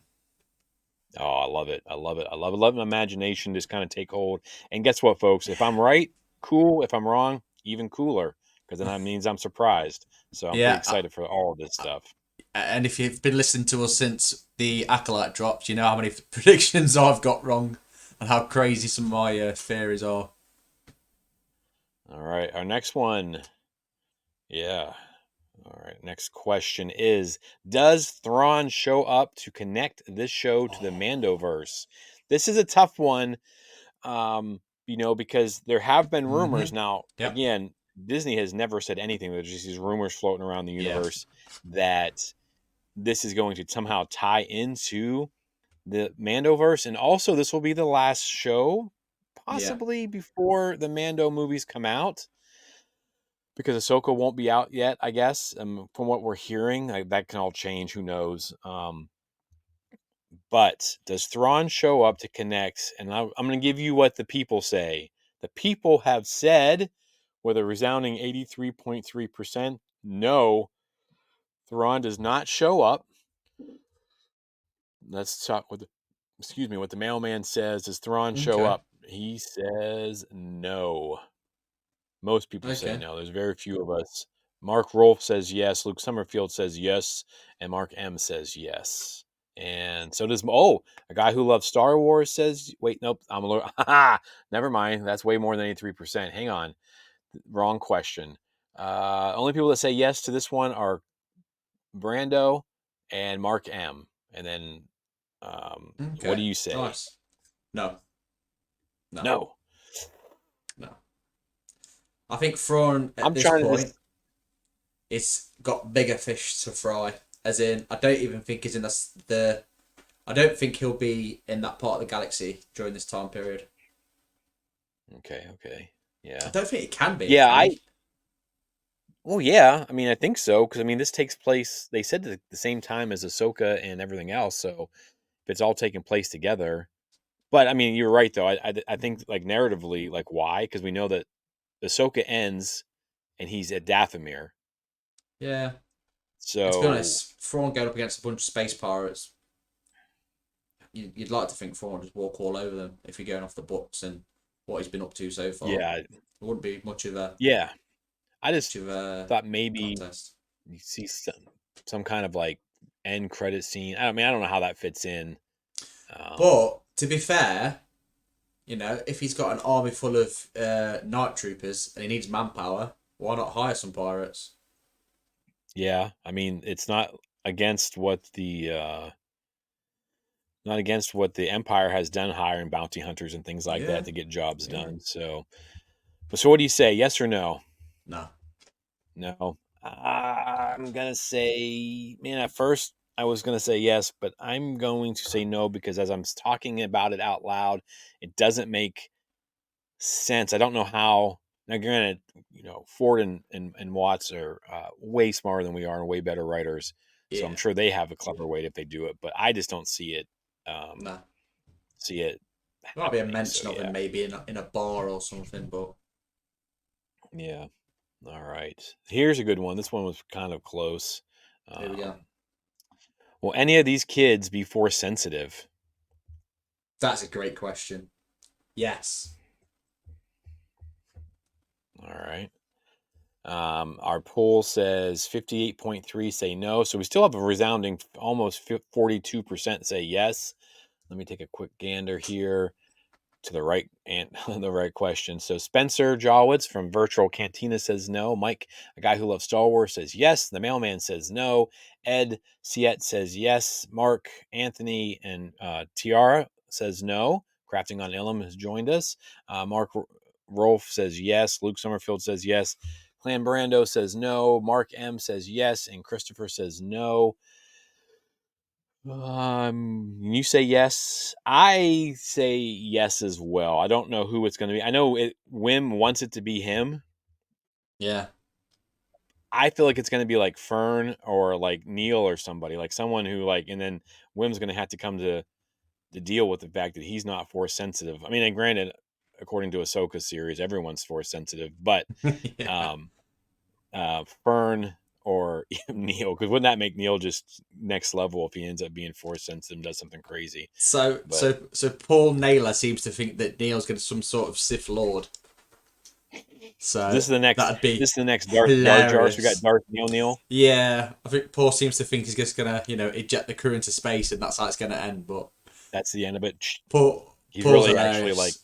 [SPEAKER 1] Oh, I love it. I love it. I love it. Let my imagination just kind of take hold. And guess what, folks? If I'm right, cool. If I'm wrong, even cooler, because then that means I'm surprised. So I'm pretty
[SPEAKER 2] Yeah,
[SPEAKER 1] excited for all of this stuff.
[SPEAKER 2] and if you've been listening to us since the Acolyte dropped, you know how many predictions I've got wrong and how crazy some of my theories are.
[SPEAKER 1] All right. Our next one. Yeah. All right. Next question is: does Thrawn show up to connect this show to the Mandoverse? This is a tough one, because there have been
[SPEAKER 2] Mm-hmm.
[SPEAKER 1] rumors. Now,
[SPEAKER 2] Yep.
[SPEAKER 1] again, Disney has never said anything. There's just these rumors floating around the
[SPEAKER 2] Yeah.
[SPEAKER 1] universe that this is going to somehow tie into the Mandoverse, and also this will be the last show,
[SPEAKER 2] Yeah.
[SPEAKER 1] possibly before the Mando movies come out, because Ahsoka won't be out yet. I guess, from what we're hearing, that can all change. Who knows? But does Thrawn show up to connect? And I'm going to give you what the people say. The people have said, with a resounding 83.3%, no, Thrawn does not show up. Let's talk with excuse me, what the mailman says. Does Thrawn show
[SPEAKER 2] Okay.
[SPEAKER 1] up? He says no. Most people say
[SPEAKER 2] Okay.
[SPEAKER 1] no. There's very few of us. Mark Rolfe says yes. Luke Summerfield says yes. And Mark M says yes. And so does, a guy who loves Star Wars says, wait, nope, I'm a little, never mind. That's way more than 83%. Hang on. Wrong question. Only people that say yes to this one are Brando and Mark M. And then, what do
[SPEAKER 2] Okay.
[SPEAKER 1] you say?
[SPEAKER 2] Nice. No. No.
[SPEAKER 1] No.
[SPEAKER 2] No. I think Thrawn at
[SPEAKER 1] I'm
[SPEAKER 2] this
[SPEAKER 1] trying to
[SPEAKER 2] point
[SPEAKER 1] just,
[SPEAKER 2] it's got bigger fish to fry. As in, I don't even think he's in the. I don't think he'll be in that part of the galaxy during this time period.
[SPEAKER 1] okay, okay.
[SPEAKER 2] I
[SPEAKER 1] Yeah.
[SPEAKER 2] don't think he can be.
[SPEAKER 1] Yeah,
[SPEAKER 2] Can he?
[SPEAKER 1] well, yeah. I mean, I think so because I mean, this takes place. They said at the same time as Ahsoka and everything else. So if it's all taking place together, but I mean, you're right though. I think like narratively, like why? Because we know that Ahsoka ends and he's at Dathomir.
[SPEAKER 2] Yeah. And to be
[SPEAKER 1] So
[SPEAKER 2] honest, Thrawn going up against a bunch of space pirates, you'd like to think Thrawn just walk all over them if you're going off the books and what he's been up to so far.
[SPEAKER 1] yeah,
[SPEAKER 2] It wouldn't be
[SPEAKER 1] yeah. I
[SPEAKER 2] much
[SPEAKER 1] just
[SPEAKER 2] of a
[SPEAKER 1] thought maybe
[SPEAKER 2] contest.
[SPEAKER 1] you see some kind of like end credit scene. I mean, I don't know how that fits in. Um,
[SPEAKER 2] But to be fair, if he's got an army full of night troopers and he needs manpower, why not hire some pirates?
[SPEAKER 1] yeah, I mean, it's against what the uh, not against what the Empire has done, hiring bounty hunters and things like that
[SPEAKER 2] Yeah,
[SPEAKER 1] to get jobs
[SPEAKER 2] yeah.
[SPEAKER 1] done. So what do you say? Yes or no?
[SPEAKER 2] No.
[SPEAKER 1] No. I'm gonna say, man. At first, I was gonna say yes, but I'm going to say no because as I'm talking about it out loud, it doesn't make sense. I don't know how. Now, granted, Ford and Watts are way smarter than we are and way better writers, so I'm
[SPEAKER 2] Yeah.
[SPEAKER 1] sure they have a clever way if they do it. But I just don't see it. Um,
[SPEAKER 2] No.
[SPEAKER 1] see it
[SPEAKER 2] There might be a
[SPEAKER 1] happening. So
[SPEAKER 2] mention of him
[SPEAKER 1] yeah,
[SPEAKER 2] maybe in a bar or something, but
[SPEAKER 1] yeah. All right. Here's a good one. This one was kind of close.
[SPEAKER 2] here we go.
[SPEAKER 1] Um, will any of these kids be force sensitive?
[SPEAKER 2] That's a great question. Yes.
[SPEAKER 1] All right. Our poll says 58.3 say no. So we still have a resounding almost 42% say yes. Let me take a quick gander here. to the right and the right question. So Spencer Jawitz from Virtual Cantina says no. Mike, a guy who loves Star Wars, says yes. The mailman says no. Ed Siet says yes. Mark, Anthony, and Tiara says no. Crafting on Ilum has joined us. Mark Rolf says yes. Luke Summerfield says yes. Clan Brando says no. Mark M says yes, and Christopher says no. You say yes. I say yes as well. I don't know who it's going to be. I know Wim wants it to be him.
[SPEAKER 2] Yeah.
[SPEAKER 1] I feel like it's going to be like Fern or like Neel or somebody, like someone who like, and then Wim's going to have to come to deal with the fact that he's not force sensitive. I mean, and granted, according to Ahsoka series, everyone's force sensitive, but
[SPEAKER 2] Yeah.
[SPEAKER 1] um, Fern or Neel, because wouldn't that make Neel just next level if he ends up being force sensitive and does something crazy?
[SPEAKER 2] So
[SPEAKER 1] But
[SPEAKER 2] so so Paul Naylor seems to think that Neil's going to some sort of Sith Lord. So that'd
[SPEAKER 1] this
[SPEAKER 2] be
[SPEAKER 1] is the next Darth Jar Jar. So we got
[SPEAKER 2] hilarious.
[SPEAKER 1] Darth Neil.
[SPEAKER 2] Yeah, I think Paul seems to think he's just gonna, eject the crew into space, and that's how it's gonna end. But
[SPEAKER 1] That's the end of it. He's
[SPEAKER 2] Paul's
[SPEAKER 1] really actually like
[SPEAKER 2] hilarious.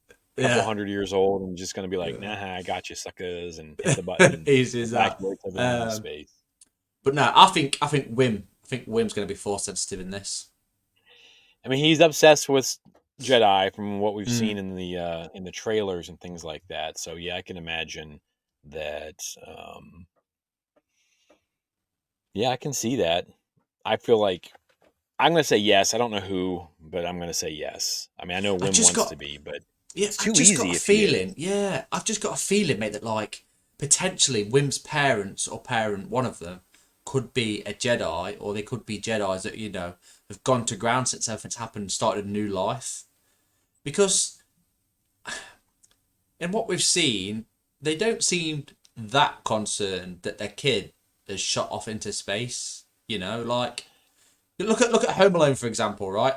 [SPEAKER 1] a couple
[SPEAKER 2] Yeah,
[SPEAKER 1] 100 years old and just gonna be like, nah, I got you, suckers, and hit the button and
[SPEAKER 2] he's that.
[SPEAKER 1] evacuate everyone out of
[SPEAKER 2] Um,
[SPEAKER 1] space.
[SPEAKER 2] but no, I think Wim's gonna be force sensitive in this.
[SPEAKER 1] I mean, he's obsessed with Jedi from what we've
[SPEAKER 2] Mm.
[SPEAKER 1] seen in the trailers and things like that. So yeah, I can imagine that. Yeah, I can see that. I feel like I'm gonna say yes. I don't know who, but I'm gonna say yes. I mean, I know
[SPEAKER 2] I
[SPEAKER 1] Wim
[SPEAKER 2] just
[SPEAKER 1] wants to
[SPEAKER 2] got
[SPEAKER 1] be, but
[SPEAKER 2] Yeah,
[SPEAKER 1] it's
[SPEAKER 2] I've
[SPEAKER 1] too
[SPEAKER 2] just got
[SPEAKER 1] easy
[SPEAKER 2] a
[SPEAKER 1] if he
[SPEAKER 2] feeling.
[SPEAKER 1] is.
[SPEAKER 2] Yeah, I've just got a feeling, mate, that like potentially Wim's parents or parent, one of them, could be a Jedi, or they could be Jedi's that have gone to ground since everything's happened and started a new life. Because in what we've seen, they don't seem that concerned that their kid is shot off into space. Like look at Home Alone for example, right?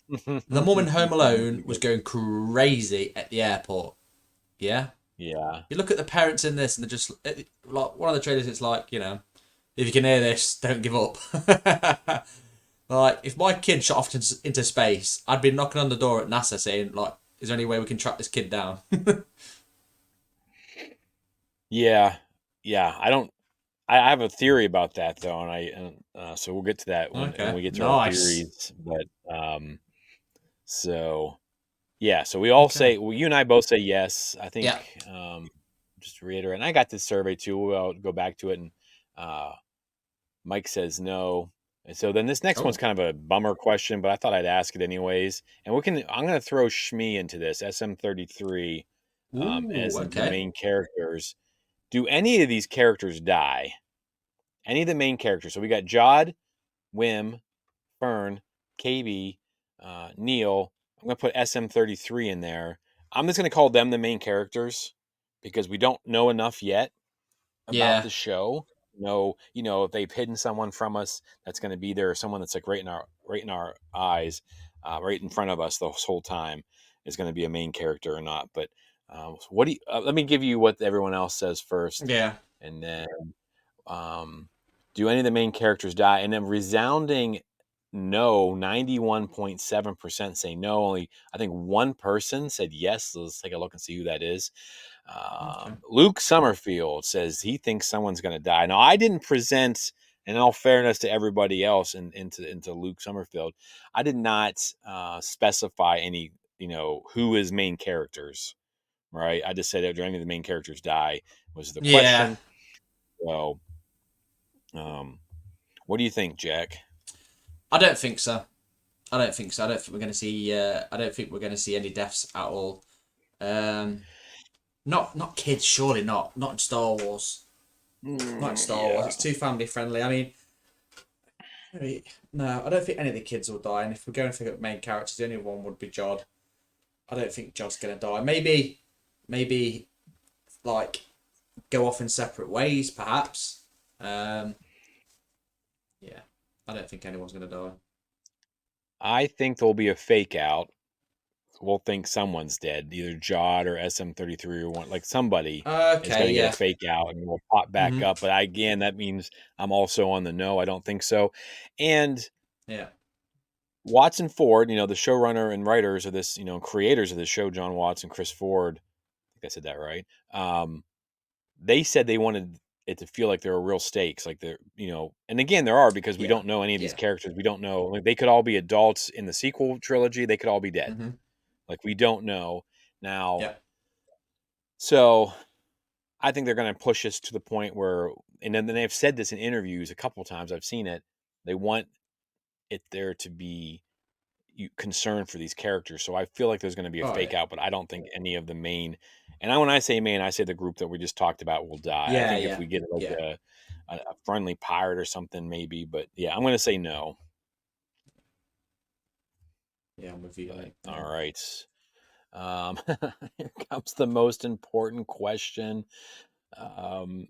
[SPEAKER 2] The mum in Home Alone was going crazy at the airport. Yeah,
[SPEAKER 1] Yeah.
[SPEAKER 2] you look at the parents in this, and they're just like one of the trailers. It's like if you can hear this, don't give up. Like if my kid shot off into space, I'd be knocking on the door at NASA saying like, "Is there any way we can track this kid down?"
[SPEAKER 1] Yeah. Yeah. I don't. I have a theory about that though, so we'll get to that when
[SPEAKER 2] Okay,
[SPEAKER 1] we get to our
[SPEAKER 2] nice.
[SPEAKER 1] theories. But so yeah, so we all
[SPEAKER 2] Okay.
[SPEAKER 1] say, well, you and I both say yes. I think
[SPEAKER 2] Yeah.
[SPEAKER 1] just to reiterate, and I got this survey too. We'll go back to it, and uh, Mike says no. And so then this next one's
[SPEAKER 2] Oh.
[SPEAKER 1] kind of a bummer question, but I thought I'd ask it anyways. And we can. I'm going to throw Shmi into this SM33
[SPEAKER 2] Ooh.
[SPEAKER 1] as the
[SPEAKER 2] Okay.
[SPEAKER 1] main characters. Do any of these characters die? Any of the main characters? So we got Jod, Wim, Fern, KB, Neel. I'm going to put SM33 in there. I'm just going to call them the main characters because we don't know enough yet about
[SPEAKER 2] Yeah.
[SPEAKER 1] the show. No, if they've hidden someone from us that's going to be there, or someone that's like right in our eyes, right in front of us the whole time is going to be a main character or not. But what do you? Let me give you what everyone else says first,
[SPEAKER 2] Yeah.
[SPEAKER 1] and then um, do any of the main characters die? And then resounding no, 91.7% say no. Only I think one person said yes. So let's take a look and see who that is.
[SPEAKER 2] Okay.
[SPEAKER 1] Luke Summerfield says he thinks someone's going to die. Now, I didn't present, in all fairness to everybody else, into Luke Summerfield, I did not specify any, who is main characters, right? I just said, do any of the main characters die? Was the
[SPEAKER 2] Yeah.
[SPEAKER 1] question. So, um, what do you think, Jack?
[SPEAKER 2] I don't think so. I don't think so. I don't think we're going to see. I don't think we're going to see any deaths at all. Um, not kids. Surely not. Not in Star Wars. Not in Star Wars.
[SPEAKER 1] Yeah.
[SPEAKER 2] It's too family friendly. I mean, no, I don't think any of the kids will die. And if we're going to the main characters, the only one would be Jod. I don't think Jod's gonna die. Maybe like go off in separate ways, perhaps. Um, yeah, I don't think anyone's gonna die.
[SPEAKER 1] I think there'll be a fake out. We'll think someone's dead, either Jod or SM33 or one, like somebody is going
[SPEAKER 2] Okay,
[SPEAKER 1] to get a
[SPEAKER 2] yeah.
[SPEAKER 1] fake out and we'll pop back
[SPEAKER 2] Mhm.
[SPEAKER 1] up. But again, that means I'm also on the no. I don't think so. And
[SPEAKER 2] Yeah.
[SPEAKER 1] Watson Ford, the showrunner and writers of this, creators of this show, John Watts and Chris Ford. I think I said that right. They said they wanted it to feel like there were real stakes, like and again, there are because we
[SPEAKER 2] Yeah,
[SPEAKER 1] don't know any of these
[SPEAKER 2] yeah.
[SPEAKER 1] characters. We don't know, like, they could all be adults in the sequel trilogy. They could all be dead.
[SPEAKER 2] Hmm.
[SPEAKER 1] Like, we don't know now.
[SPEAKER 2] Yeah.
[SPEAKER 1] So I think they're going to push us to the point where, and then they've said this in interviews a couple of times. I've seen it. They want it there to be concern for these characters. So I feel like there's going to be a
[SPEAKER 2] Oh
[SPEAKER 1] fake
[SPEAKER 2] yeah.
[SPEAKER 1] out, but I don't think any of the main. And when I say main, I say the group that we just talked about will die. I
[SPEAKER 2] Yeah,
[SPEAKER 1] think if
[SPEAKER 2] yeah,
[SPEAKER 1] we get like
[SPEAKER 2] yeah,
[SPEAKER 1] a friendly pirate or something, maybe. But yeah, I'm going to say no.
[SPEAKER 2] yeah. I'm with you,
[SPEAKER 1] But
[SPEAKER 2] mate.
[SPEAKER 1] all
[SPEAKER 2] Yeah.
[SPEAKER 1] right. Here comes the most important question. Um,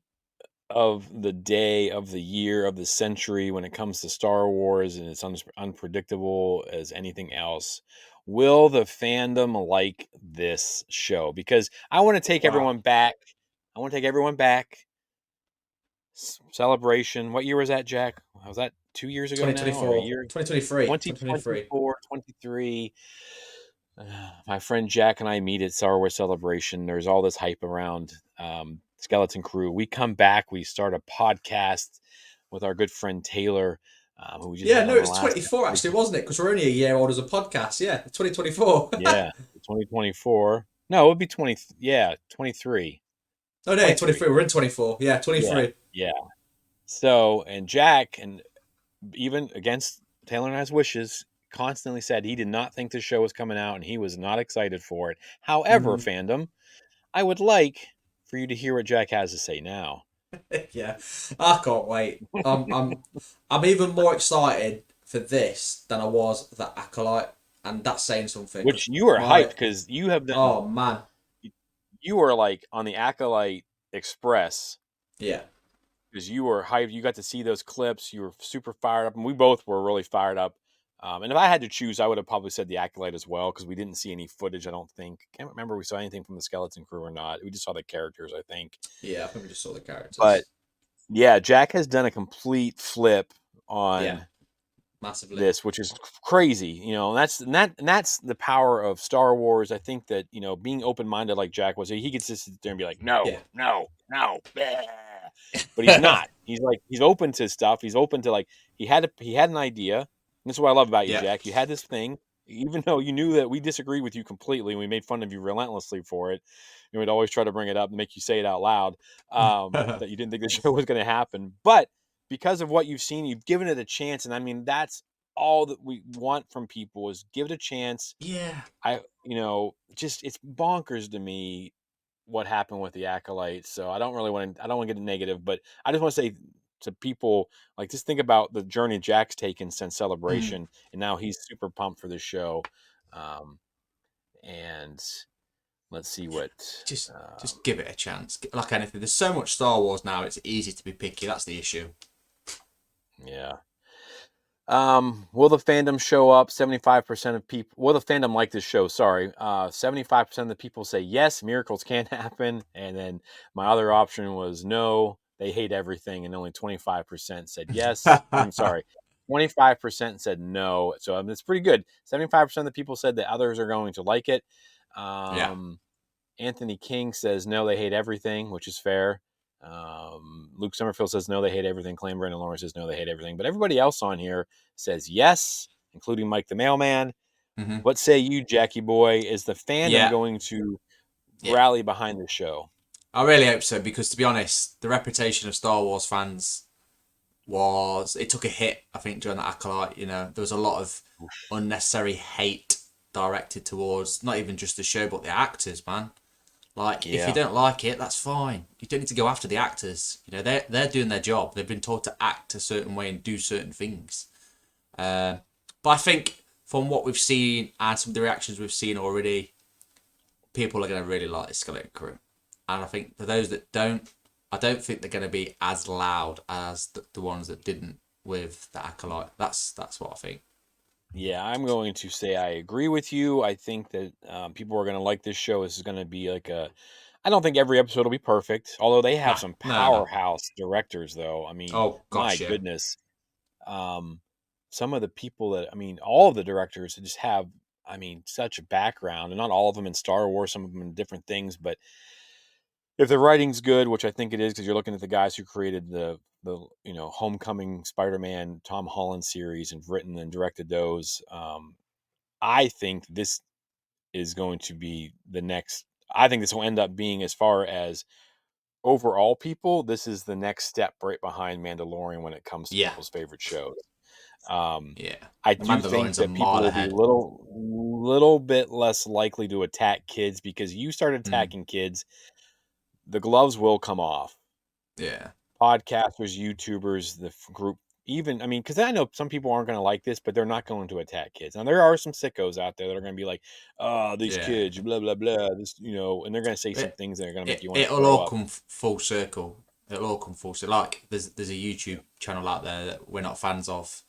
[SPEAKER 1] of the day, of the year, of the century when it comes to Star Wars, and it's unpredictable as anything else. Will the fandom like this show? Because I want to take
[SPEAKER 2] Wow.
[SPEAKER 1] everyone back. I want to take everyone back. Celebration. What year was that, Jack? Was that 2 years ago now, or a
[SPEAKER 2] 2024,
[SPEAKER 1] year?
[SPEAKER 2] 2023, 2023.
[SPEAKER 1] 2024, 23. My friend Jack and I meet at Star Wars Celebration. There's all this hype around Skeleton Crew. We come back. We start a podcast with our good friend Taylor, who we just
[SPEAKER 2] Yeah,
[SPEAKER 1] had
[SPEAKER 2] no,
[SPEAKER 1] on
[SPEAKER 2] it
[SPEAKER 1] the
[SPEAKER 2] was
[SPEAKER 1] last
[SPEAKER 2] 24
[SPEAKER 1] episode.
[SPEAKER 2] actually, wasn't it? Because we're only a year old as a podcast. Yeah, 2024.
[SPEAKER 1] Yeah, 2024. No, it would be 20. Yeah, 23.
[SPEAKER 2] Oh no,
[SPEAKER 1] 23.
[SPEAKER 2] 23. We're in 24. Yeah,
[SPEAKER 1] Yeah,
[SPEAKER 2] 23.
[SPEAKER 1] yeah. So, and Jack, and even against Taylor and I's wishes, constantly said he did not think the show was coming out and he was not excited for it. However,
[SPEAKER 2] Mm.
[SPEAKER 1] fandom, I would like for you to hear what Jack has to say now.
[SPEAKER 2] Yeah, I can't wait. I'm even more excited for this than I was for Acolyte, and that's saying something
[SPEAKER 1] Which
[SPEAKER 2] because
[SPEAKER 1] you are hyped
[SPEAKER 2] my
[SPEAKER 1] because you have done.
[SPEAKER 2] oh man,
[SPEAKER 1] You are like on the Acolyte Express
[SPEAKER 2] yeah,
[SPEAKER 1] because you were hyped. You got to see those clips. You were super fired up, and we both were really fired up. And if I had to choose, I would have probably said the Acolyte as well because we didn't see any footage. I don't think. Can't remember if we saw anything from the Skeleton Crew or not. We just saw the characters, I think.
[SPEAKER 2] yeah. I think we just saw the
[SPEAKER 1] But
[SPEAKER 2] characters.
[SPEAKER 1] yeah, Jack has done a complete flip
[SPEAKER 2] Yeah,
[SPEAKER 1] on
[SPEAKER 2] massively.
[SPEAKER 1] this, which is crazy, and that's the power of Star Wars. I think that being open minded like Jack was, he could just sit there and be like, no,
[SPEAKER 2] Yeah,
[SPEAKER 1] no, no, bleh. But he's not. He's like he's open to stuff. He's open to like he had an idea. And this is what I love about you,
[SPEAKER 2] yeah.
[SPEAKER 1] Jack. You had this thing, even though you knew that we disagreed with you completely, and we made fun of you relentlessly for it. And we'd always try to bring it up and make you say it out loud, that you didn't think the show was going to happen, but because of what you've seen, you've given it a chance, and I mean that's all that we want from people is give it a chance.
[SPEAKER 2] Yeah,
[SPEAKER 1] Just it's bonkers to me what happened with the Acolyte. So I don't want to get negative, but I just want to say to people, like, just think about the journey Jack's taken since
[SPEAKER 2] mm.
[SPEAKER 1] Celebration, and now he's super pumped for this show. Um, and let's see what.
[SPEAKER 2] Just give it a chance. Like anything, there's so much Star Wars now. It's easy to be picky. That's the issue.
[SPEAKER 1] Yeah. Will the fandom show up? 75% of people. Will the fandom like this show? Sorry. 75% of the people say yes, miracles can happen. And then my other option was no, they hate everything. And only 25% said yes. I'm sorry. 25% said no. So it's pretty good. 75% of the people said that others are going to like it.
[SPEAKER 2] Yeah.
[SPEAKER 1] Um, Anthony King says no, they hate everything, which is fair. Luke Summerfield says no, they hate everything. Claim Brandon Lawrence says no, they hate everything. But everybody else on here says yes, including Mike the Mailman.
[SPEAKER 2] Hmm.
[SPEAKER 1] What say you, Jackie Boy? Is the fandom
[SPEAKER 2] Yeah.
[SPEAKER 1] going to
[SPEAKER 2] Yeah.
[SPEAKER 1] rally behind the show?
[SPEAKER 2] I really hope so because, to be honest, the reputation of Star Wars fans it took a hit. I think during the Acolyte, there was a lot of unnecessary hate directed towards not even just the show but the actors, man. Like, if you
[SPEAKER 1] Yeah,
[SPEAKER 2] don't like it, that's fine. You don't need to go after the actors. They're doing their job. They've been taught to act a certain way and do certain things. But I think from what we've seen and some of the reactions we've seen already, people are going to really like the Skeleton Crew. And I think for those that don't, I don't think they're going to be as loud as the ones that didn't with the Acolyte. That's what I think.
[SPEAKER 1] yeah. I'm going to say I agree with you. I think that people are going to like this show. This is going to be like a. I don't think every episode will be perfect, although they have
[SPEAKER 2] Nah,
[SPEAKER 1] some
[SPEAKER 2] no, no.
[SPEAKER 1] powerhouse directors, though. I mean,
[SPEAKER 2] Oh
[SPEAKER 1] my
[SPEAKER 2] gosh, yeah.
[SPEAKER 1] goodness. Um, some of the people that, I mean, all of the directors just have, I mean, such a background, and not all of them in Star Wars, some of them in different things. But if the writing's good, which I think it is, because you're looking at the guys who created the Homecoming Spider-Man Tom Holland series and written and directed those, I think this is going to be the next. I think this will end up being, as far as overall people, this is the next step right behind Mandalorian when it comes to
[SPEAKER 2] Yeah,
[SPEAKER 1] people's favorite shows. Um,
[SPEAKER 2] yeah.
[SPEAKER 1] I
[SPEAKER 2] The
[SPEAKER 1] do think
[SPEAKER 2] Mandalorian's a
[SPEAKER 1] that people
[SPEAKER 2] mile
[SPEAKER 1] will be
[SPEAKER 2] ahead.
[SPEAKER 1] little bit less likely to attack kids, because you start
[SPEAKER 2] Mm,
[SPEAKER 1] attacking kids, the gloves will come off.
[SPEAKER 2] yeah,
[SPEAKER 1] Podcasters, YouTubers, the group, even, I mean, because I know some people aren't going to like this, but they're not going to attack kids. Now there are some sickos out there that are going to be like, "Oh, these
[SPEAKER 2] yeah.
[SPEAKER 1] kids, blah blah blah," this, and they're going to say some
[SPEAKER 2] It,
[SPEAKER 1] things that are going to make
[SPEAKER 2] it
[SPEAKER 1] you want to
[SPEAKER 2] it'll
[SPEAKER 1] throw
[SPEAKER 2] all
[SPEAKER 1] up.
[SPEAKER 2] come full circle. It'll all come full circle. Like there's a YouTube channel out there that we're not fans of.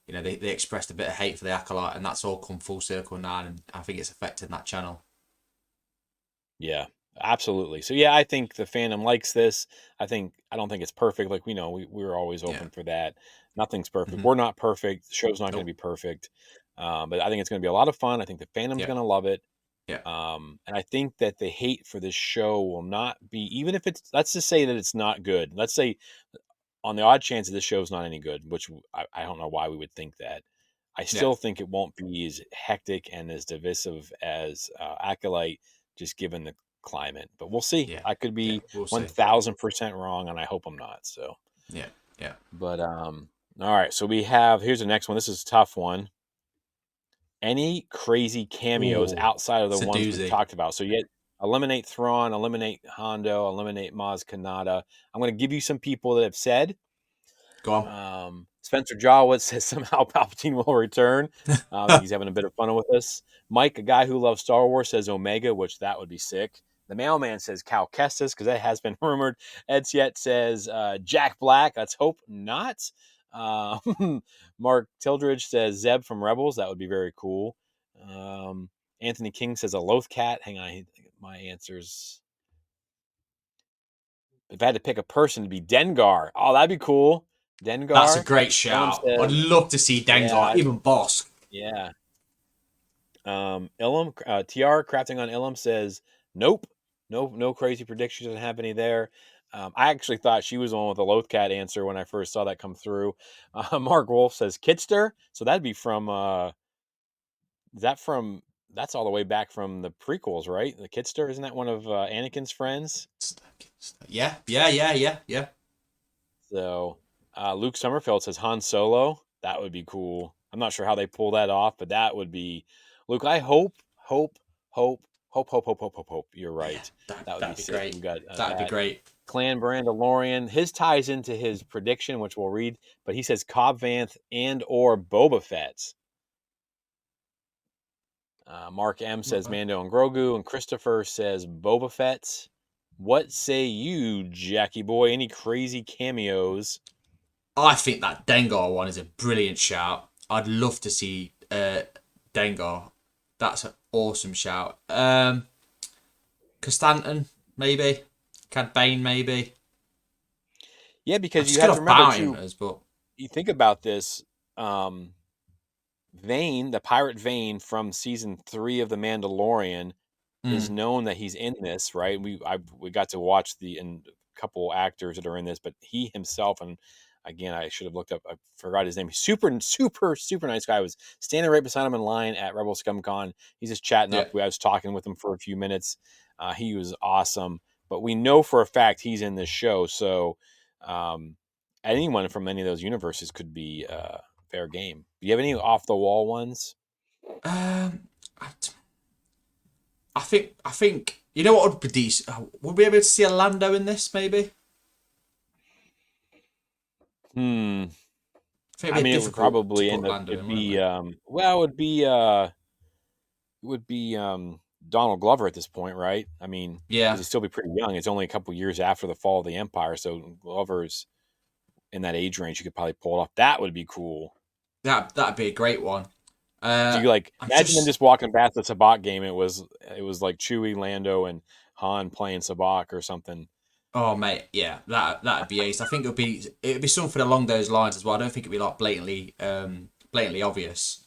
[SPEAKER 2] You know, they expressed a bit of hate for the Acolyte, and that's all come full circle now, and I think it's affecting that channel.
[SPEAKER 1] Yeah, absolutely. So yeah, I think the fandom likes this. I don't think it's perfect. Like, we're always
[SPEAKER 2] Yeah.
[SPEAKER 1] open for that. Nothing's perfect.
[SPEAKER 2] Mm-hmm.
[SPEAKER 1] We're not perfect. The show's not going to
[SPEAKER 2] Nope.
[SPEAKER 1] be perfect. But I think it's going to be a lot of fun. I think the fandom's
[SPEAKER 2] Yeah.
[SPEAKER 1] going to love it.
[SPEAKER 2] Yeah.
[SPEAKER 1] And I think that the hate for this show will not be, even if it's, let's just say that it's not good. Let's say, on the odd chance that this show's not any good, which I don't know why we would think that. I
[SPEAKER 2] Yeah.
[SPEAKER 1] still think it won't be as hectic and as divisive as Acolyte, just given the climate. But we'll see.
[SPEAKER 2] Yeah.
[SPEAKER 1] I could
[SPEAKER 2] Yeah.
[SPEAKER 1] be
[SPEAKER 2] We'll see.
[SPEAKER 1] 1000% wrong, and I hope I'm not. So,
[SPEAKER 2] Yeah. Yeah.
[SPEAKER 1] but all right. So here's the next one. This is a tough one. Any crazy cameos
[SPEAKER 2] Ooh,
[SPEAKER 1] outside of the
[SPEAKER 2] it's a
[SPEAKER 1] ones we've
[SPEAKER 2] doozy.
[SPEAKER 1] talked about? So yet, eliminate Thrawn, eliminate Hondo, eliminate Maz Kanata. I'm going to give you some people that have said.
[SPEAKER 2] Go on.
[SPEAKER 1] Spencer Jawitz says somehow Palpatine will return. I think he's having a bit of fun with us. Mike, a guy who loves Star Wars, says Omega, which that would be sick. The mailman says Cal Kestis, because that has been rumored. Ed Siet says Jack Black. Let's hope not. Mark Tildridge says Zeb from Rebels. That would be very cool. Um, Anthony King says a Loth Cat. Hang on, my answers. If I had to pick a person to be Dengar, oh, that'd be cool.
[SPEAKER 2] That's a
[SPEAKER 1] Dengar.
[SPEAKER 2] great
[SPEAKER 1] Ilum
[SPEAKER 2] shout. I'd
[SPEAKER 1] says,
[SPEAKER 2] love to see Dengar,
[SPEAKER 1] yeah,
[SPEAKER 2] even Bosk.
[SPEAKER 1] yeah. Ilum, TR crafting on Ilum says, nope, no crazy predictions. Doesn't have any there. I actually thought she was the one with the Lothcat answer when I first saw that come through. Mark Wolf says Kitster, so that'd be from. Is that from? That's all the way back from the prequels, right? The Kitster, isn't that one of Anakin's friends?
[SPEAKER 2] Yeah. Yeah. Yeah. Yeah. Yeah.
[SPEAKER 1] So Luke Summerfield says Han Solo. That would be cool. I'm not sure how they pull that off, but that would be. Luke, I hope. You're
[SPEAKER 2] Yeah.
[SPEAKER 1] right. That would be
[SPEAKER 2] That'd be
[SPEAKER 1] sick.
[SPEAKER 2] great.
[SPEAKER 1] We got
[SPEAKER 2] That'd be
[SPEAKER 1] that.
[SPEAKER 2] great.
[SPEAKER 1] Clan Brandalorian. His ties into his prediction, which we'll read, but he says Cobb Vanth and or Boba Fett. Mark M
[SPEAKER 2] Not
[SPEAKER 1] says
[SPEAKER 2] bad.
[SPEAKER 1] Mando and Grogu, and Christopher says Boba Fett. What say you, Jackie boy? Any crazy cameos?
[SPEAKER 2] I think that Dengar one is a brilliant shout. I'd love to see Dengar. That's an awesome shout. Costanton, maybe. Cad Bane, maybe.
[SPEAKER 1] Yeah,
[SPEAKER 2] I'm
[SPEAKER 1] because you have
[SPEAKER 2] scared
[SPEAKER 1] to
[SPEAKER 2] of
[SPEAKER 1] remember
[SPEAKER 2] bounty
[SPEAKER 1] too.
[SPEAKER 2] hunters, but
[SPEAKER 1] You think about this. Um, Vane, the pirate Vane from season 3 of The Mandalorian, is
[SPEAKER 2] mm,
[SPEAKER 1] known that he's in this, right? We got to watch and a couple actors that are in this, but he himself, and again, I should have looked up. I forgot his name. Super nice guy. I was standing right beside him in line at Rebel Scum Con. He's just chatting
[SPEAKER 2] yeah.
[SPEAKER 1] up. I was talking with him for a few minutes. He was awesome. But we know for a fact he's in this show, so um, anyone from any of those universes could be fair game. Do you have any off the wall ones?
[SPEAKER 2] Um, I, I think you know what would be decent. Would we be able to see a Lando in this? Maybe.
[SPEAKER 1] Hmm.
[SPEAKER 2] I think
[SPEAKER 1] I
[SPEAKER 2] it'd be
[SPEAKER 1] mean, it would
[SPEAKER 2] difficult to
[SPEAKER 1] probably
[SPEAKER 2] put
[SPEAKER 1] end up.
[SPEAKER 2] Lando
[SPEAKER 1] It'd
[SPEAKER 2] in, wouldn't
[SPEAKER 1] be
[SPEAKER 2] we?
[SPEAKER 1] well, it would be Donald Glover at this point, right? I mean, because
[SPEAKER 2] Yeah,
[SPEAKER 1] he'd still be pretty young. It's only a couple years after the fall of the Empire, so Glover's in that age range. You could probably pull it off. That would be cool.
[SPEAKER 2] that'd be a great one.
[SPEAKER 1] Do you like
[SPEAKER 2] I'm
[SPEAKER 1] imagine them
[SPEAKER 2] just
[SPEAKER 1] just walking past the Sabacc game? It was like Chewie, Lando, and Han playing Sabacc or something.
[SPEAKER 2] Oh mate, yeah, that'd be ace. I think it'd be something along those lines as well. I don't think it'd be like blatantly blatantly obvious.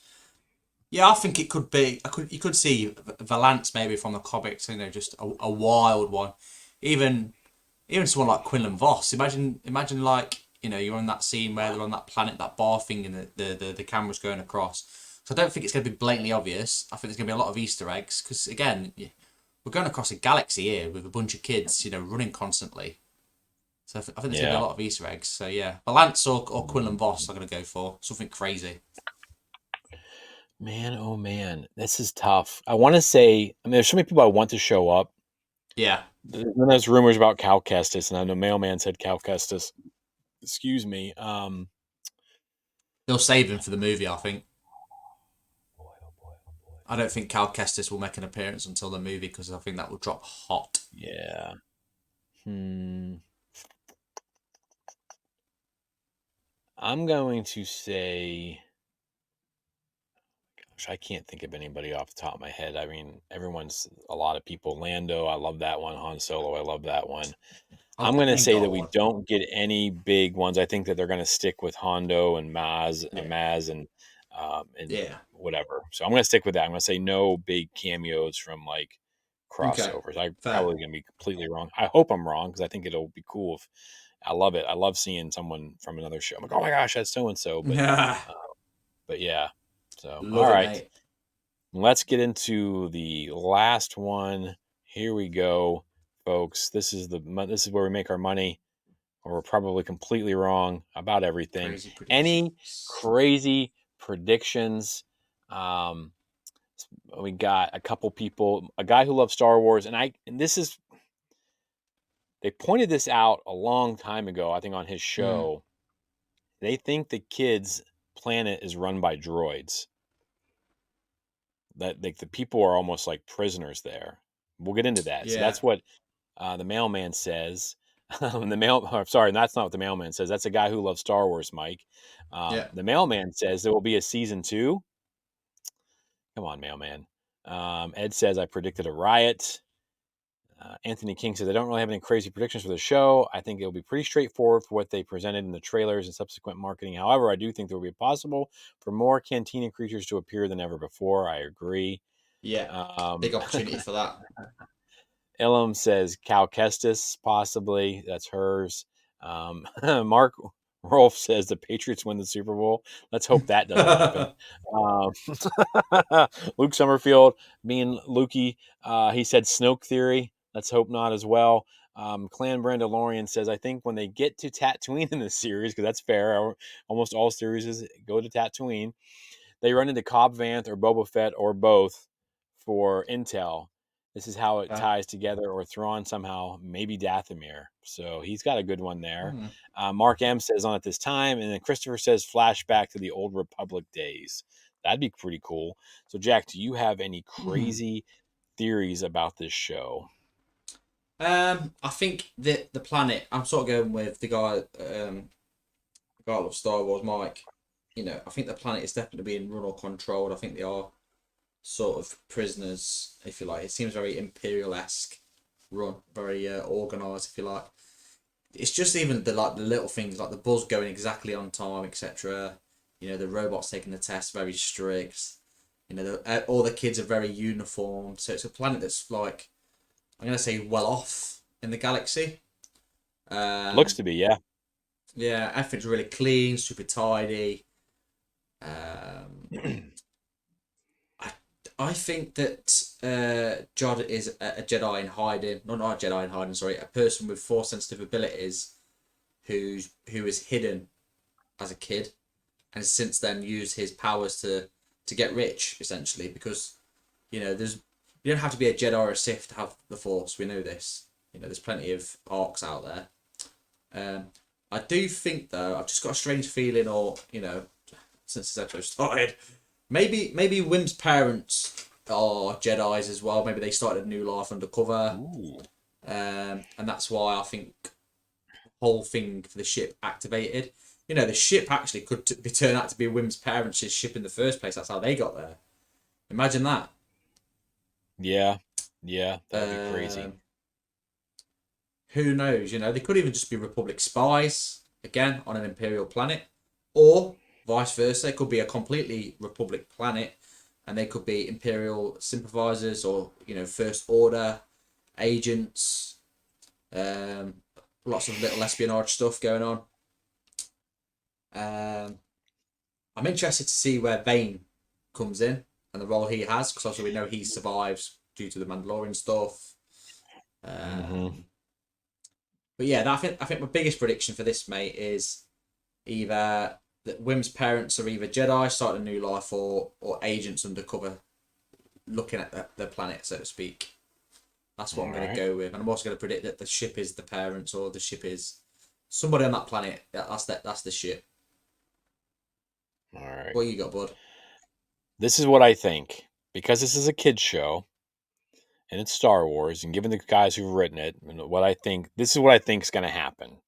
[SPEAKER 2] Yeah, I think it could be. You could see Valance maybe from the comics. Just a wild one. Even someone like Quinlan Voss. Imagine like you're on that scene where they're on that planet, that bar thing, and the camera's going across. So I don't think it's going to be blatantly obvious. I think there's going to be a lot of Easter eggs because again, we're going across a galaxy here with a bunch of kids, running constantly. So I think there's going to be a
[SPEAKER 1] Yeah.
[SPEAKER 2] lot of Easter eggs. So yeah, Valance or Quinlan Voss, I'm going to go for something crazy.
[SPEAKER 1] Man, oh man, this is tough. I want to say, I mean, there's so many people I want to show up.
[SPEAKER 2] Yeah,
[SPEAKER 1] Then there's rumors about Cal Kestis, and I know Mailman said Cal Kestis. Excuse me.
[SPEAKER 2] they'll save him for the movie. I think.
[SPEAKER 1] Boy, oh boy, oh boy.
[SPEAKER 2] I don't think Cal Kestis will make an appearance until the movie because I think that will drop hot.
[SPEAKER 1] Yeah. Hmm. I'm going to say, gosh, I can't think of anybody off the top of my head. I mean, everyone's a lot of people. Lando, I love that one. Han Solo, I love that one. I'm going to
[SPEAKER 2] Ain't
[SPEAKER 1] say
[SPEAKER 2] got
[SPEAKER 1] that we
[SPEAKER 2] one.
[SPEAKER 1] don't get any big ones. I think that they're going to stick with Hondo and
[SPEAKER 2] Yeah,
[SPEAKER 1] Maz, and
[SPEAKER 2] yeah.
[SPEAKER 1] whatever. So I'm going to stick with that. I'm going to say no big cameos from like
[SPEAKER 2] Okay,
[SPEAKER 1] crossovers. I'm
[SPEAKER 2] fair.
[SPEAKER 1] probably going to be completely wrong. I hope I'm wrong because I think it'll be cool. If I love it. I love seeing someone from another show. I'm like, oh my gosh, that's so and so.
[SPEAKER 2] Yeah,
[SPEAKER 1] Uh, but yeah. So all
[SPEAKER 2] love it,
[SPEAKER 1] right,
[SPEAKER 2] mate.
[SPEAKER 1] let's get into the last one. Here we go, folks. This is where we make our money, or we're probably completely wrong about everything.
[SPEAKER 2] Crazy
[SPEAKER 1] Any
[SPEAKER 2] predictions.
[SPEAKER 1] crazy predictions? Um, we got a couple people, a guy who loves Star Wars, and this is they pointed this out a long time ago, I think on his
[SPEAKER 2] Mm,
[SPEAKER 1] show. They think the kids' planet is run by droids. That like the people are almost like prisoners there. We'll get into that. So
[SPEAKER 2] yeah,
[SPEAKER 1] that's what the mailman says. The mail, or, sorry, that's not what the mailman says. That's a guy who loves Star Wars, Mike.
[SPEAKER 2] yeah.
[SPEAKER 1] The mailman says there will be a season two. Come on, mailman. Ed says I predicted a riot. Anthony King says I don't really have any crazy predictions for the show. I think it'll be pretty straightforward for what they presented in the trailers and subsequent marketing. However, I do think there will be possible for more Cantina creatures to appear than ever before. I agree.
[SPEAKER 2] Yeah,
[SPEAKER 1] Um,
[SPEAKER 2] big opportunity for that.
[SPEAKER 1] Elam says Cal Kestis, possibly. That's hers. Mark Rolf says the Patriots win the Super Bowl. Let's hope that doesn't happen. Um, Luke Summerfield, being Lukey, he said Snoke theory. Let's hope not as well. Clan Brandalorian says, I think when they get to Tatooine in this series, because that's fair, almost all series go to Tatooine, they run into Cobb Vanth or Boba Fett or both for intel. This is how it
[SPEAKER 2] Fair.
[SPEAKER 1] ties together, or Thrawn somehow, maybe Dathomir. So he's got a good one there.
[SPEAKER 2] Hmm.
[SPEAKER 1] Mark M says on at this time, and then Christopher says flashback to the old Republic days. That'd be pretty cool. So Jack, do you have any crazy theories about this show?
[SPEAKER 2] I think that the planet. I'm sort of going with the guy of Star Wars, Mike. I think the planet is definitely being run or controlled. I think they are sort of prisoners, if you like. It seems very imperial esque, run, very organized, if you like. It's just even the little things like the buzz going exactly on time, etc. The robots taking the test very strict. All the kids are very uniform, so it's a planet that's like I'm gonna say well off in the galaxy.
[SPEAKER 1] Looks
[SPEAKER 2] Um,
[SPEAKER 1] to be, yeah.
[SPEAKER 2] yeah, everything's really clean, super tidy. Um, I I think that Jod is a Jedi in hiding. No, not a Jedi in hiding. Sorry, a person with force sensitive abilities who is hidden as a kid and since then used his powers to get rich essentially because there's you don't have to be a Jedi or a Sith to have the Force. We know this. There's plenty of arcs out there. Um, I do think though I've just got a strange feeling, or since this episode started, maybe Wim's parents are Jedi's as well. Maybe they started a new life undercover,
[SPEAKER 1] Ooh.
[SPEAKER 2] and that's why I think the whole thing for the ship activated. The ship actually could be turned out to be Wim's parents' ship in the first place. That's how they got there. Imagine that.
[SPEAKER 1] Yeah. Yeah. That'd be crazy.
[SPEAKER 2] Um, who knows? They could even just be Republic spies again on an Imperial planet, or vice versa. It could be a completely Republic planet, and they could be Imperial sympathizers or First Order agents. Um, Lots of little espionage stuff going on. Um, I'm interested to see where Vane comes in and the role he has, because also we know he survives due to the Mandalorian stuff.
[SPEAKER 1] Mm-hmm.
[SPEAKER 2] Um, but yeah, I think my biggest prediction for this, mate, is either that Wim's parents are either Jedi starting a new life, or agents undercover looking at the planet, so to speak. That's what
[SPEAKER 1] All
[SPEAKER 2] I'm going to
[SPEAKER 1] right.
[SPEAKER 2] go with, and I'm also going to predict that the ship is the parents, or the ship is somebody on that planet. That's the ship.
[SPEAKER 1] All right.
[SPEAKER 2] What you got, bud?
[SPEAKER 1] This is what I think. Because this is a kids show and it's Star Wars, and given the guys who've written it, and what I think, this is what I think is going to happen.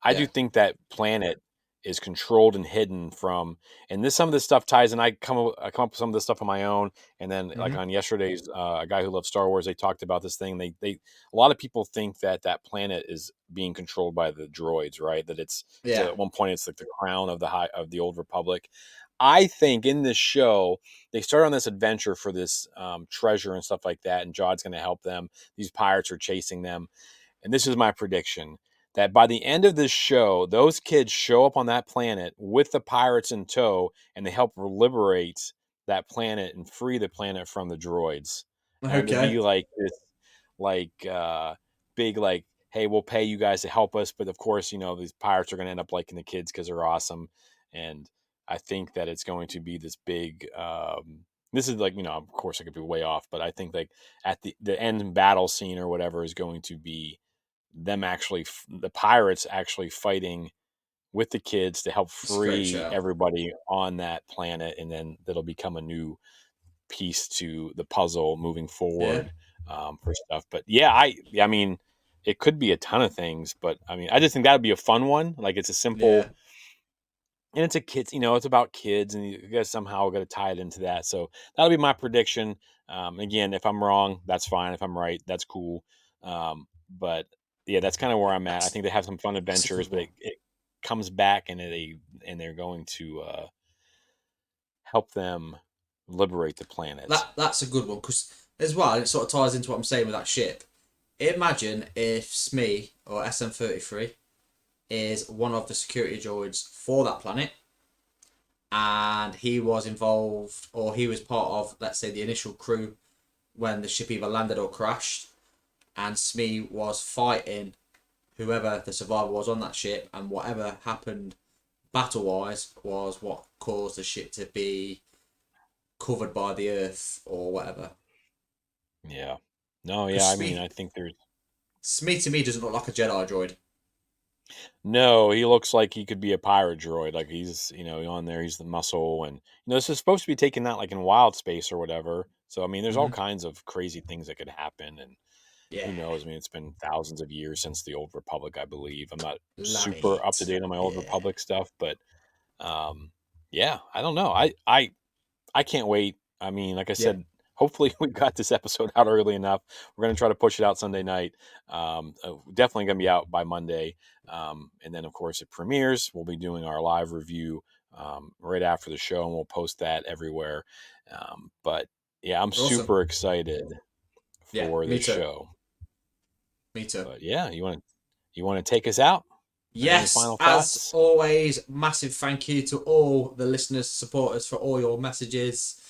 [SPEAKER 1] I do
[SPEAKER 2] Yeah.
[SPEAKER 1] think that planet is controlled and hidden from, and this some of this stuff ties, and I come up with some of this stuff on my own, and then like
[SPEAKER 2] Mhm.
[SPEAKER 1] on yesterday's, a guy who loves Star Wars, they talked about this thing. They a lot of people think that that planet is being controlled by the droids, right? That it's
[SPEAKER 2] Yeah.
[SPEAKER 1] at one point it's like the crown of the old Republic. I think in this show they start on this adventure for this treasure and stuff like that, and Jod's going to help them. These pirates are chasing them, and this is my prediction that by the end of this show, those kids show up on that planet with the pirates in tow, and they help liberate that planet and free the planet from the droids. And to
[SPEAKER 2] Okay.
[SPEAKER 1] be like this, like big, like, hey, we'll pay you guys to help us, but of course, these pirates are going to end up liking the kids because they're awesome, and I think that it's going to be this big. This is like, of course, I could be way off, but I think like at the end battle scene or whatever is going to be them actually the pirates actually fighting with the kids to help
[SPEAKER 2] It's a great
[SPEAKER 1] free
[SPEAKER 2] show.
[SPEAKER 1] everybody on that planet, and then that'll become a new piece to the puzzle moving
[SPEAKER 2] Yeah.
[SPEAKER 1] forward, for stuff. But yeah, I mean, it could be a ton of things, but I mean, I just think that would be a fun one. Like it's a simple,
[SPEAKER 2] Yeah.
[SPEAKER 1] and it's a kids, it's about kids, and you guys somehow got to tie it into that. So that'll be my prediction. Again, if I'm wrong, that's fine. If I'm right, that's cool. But yeah, that's kind of where I'm at. I
[SPEAKER 2] That's
[SPEAKER 1] think they have some fun
[SPEAKER 2] that's a
[SPEAKER 1] adventures,
[SPEAKER 2] good
[SPEAKER 1] but
[SPEAKER 2] one.
[SPEAKER 1] it comes back, and they're going to help them liberate the planet.
[SPEAKER 2] That's a good one, because as well it sort of ties into what I'm saying with that ship. Imagine if Smee or SM-33 is one of the security droids for that planet, and he was involved, or he was part of, let's say, the initial crew when the ship either landed or crashed, and Smee was fighting whoever the survivor was on that ship, and whatever happened battle wise was what caused the ship to be covered by the earth or whatever.
[SPEAKER 1] Yeah. No,
[SPEAKER 2] Because
[SPEAKER 1] yeah. I mean, I think there's
[SPEAKER 2] Smee to me doesn't look like a Jedi droid.
[SPEAKER 1] no. He looks like he could be a pirate droid. Like he's on there. He's the muscle, and this is supposed to be taken out like in wild space or whatever. So I mean, there's all
[SPEAKER 2] Mm-hmm.
[SPEAKER 1] kinds of crazy things that could happen, and
[SPEAKER 2] Yeah,
[SPEAKER 1] who knows? I mean, it's been thousands of years since the Old Republic, I believe. I'm not
[SPEAKER 2] bloody
[SPEAKER 1] super up to
[SPEAKER 2] it.
[SPEAKER 1] date on my Old
[SPEAKER 2] Yeah,
[SPEAKER 1] Republic stuff, but um, yeah, I don't know. I can't wait. I mean, like I
[SPEAKER 2] yeah.
[SPEAKER 1] said, hopefully we got this episode out early enough. We're gonna try to push it out Sunday night. Definitely gonna be out by Monday, and then of course it premieres. We'll be doing our live review right after the show, and we'll post that everywhere. But yeah, I'm
[SPEAKER 2] Awesome.
[SPEAKER 1] super excited
[SPEAKER 2] Yeah,
[SPEAKER 1] for
[SPEAKER 2] me
[SPEAKER 1] this
[SPEAKER 2] too.
[SPEAKER 1] show.
[SPEAKER 2] Me too.
[SPEAKER 1] But yeah, you want to take us out? Any
[SPEAKER 2] Yes,
[SPEAKER 1] final
[SPEAKER 2] as
[SPEAKER 1] thoughts?
[SPEAKER 2] always, massive thank you to all the listeners, supporters for all your messages,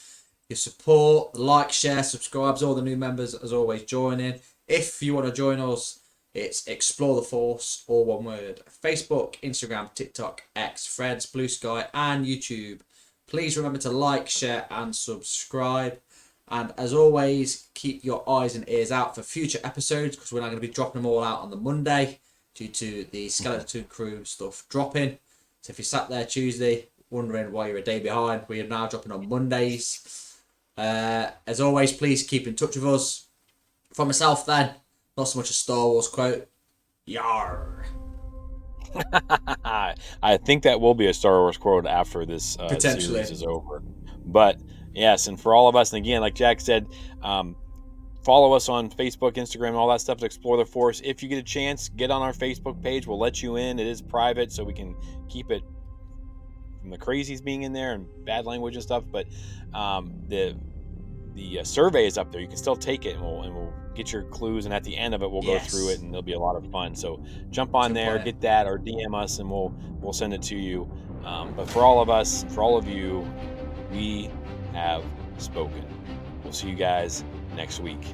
[SPEAKER 2] your support, like, share, subscribes, all the new members as always joining. If you want to join us, it's Explore the Force, all one word. Facebook, Instagram, TikTok, X, Threads, Blue Sky, and YouTube. Please remember to like, share, and subscribe. And as always, keep your eyes and ears out for future episodes, because we're not going to be dropping them all out on the Monday due to the Skeleton Crew stuff dropping. So if you sat there Tuesday wondering why you're a day behind, we are now dropping on Mondays. As always, please keep in touch with us. For myself, then, not so much a Star Wars quote. Yar.
[SPEAKER 1] I think that will be a Star Wars quote after this series
[SPEAKER 2] Potentially.
[SPEAKER 1] is over. But yes, and for all of us, and again, like Jack said, um, follow us on Facebook, Instagram, all that stuff to explore the Force. If you get a chance, get on our Facebook page. We'll let you in. It is private, so we can keep it from the crazies being in there and bad language and stuff. But the survey is up there. You can still take it, and we'll get your clues. And at the end of it, we'll go through it,
[SPEAKER 2] Yes.
[SPEAKER 1] and there'll be a lot of fun. So jump on
[SPEAKER 2] Jump on
[SPEAKER 1] there,
[SPEAKER 2] it.
[SPEAKER 1] get that, or DM us, and we'll send it to you. But for all of us, for all of you, we have spoken. We'll see you guys next week.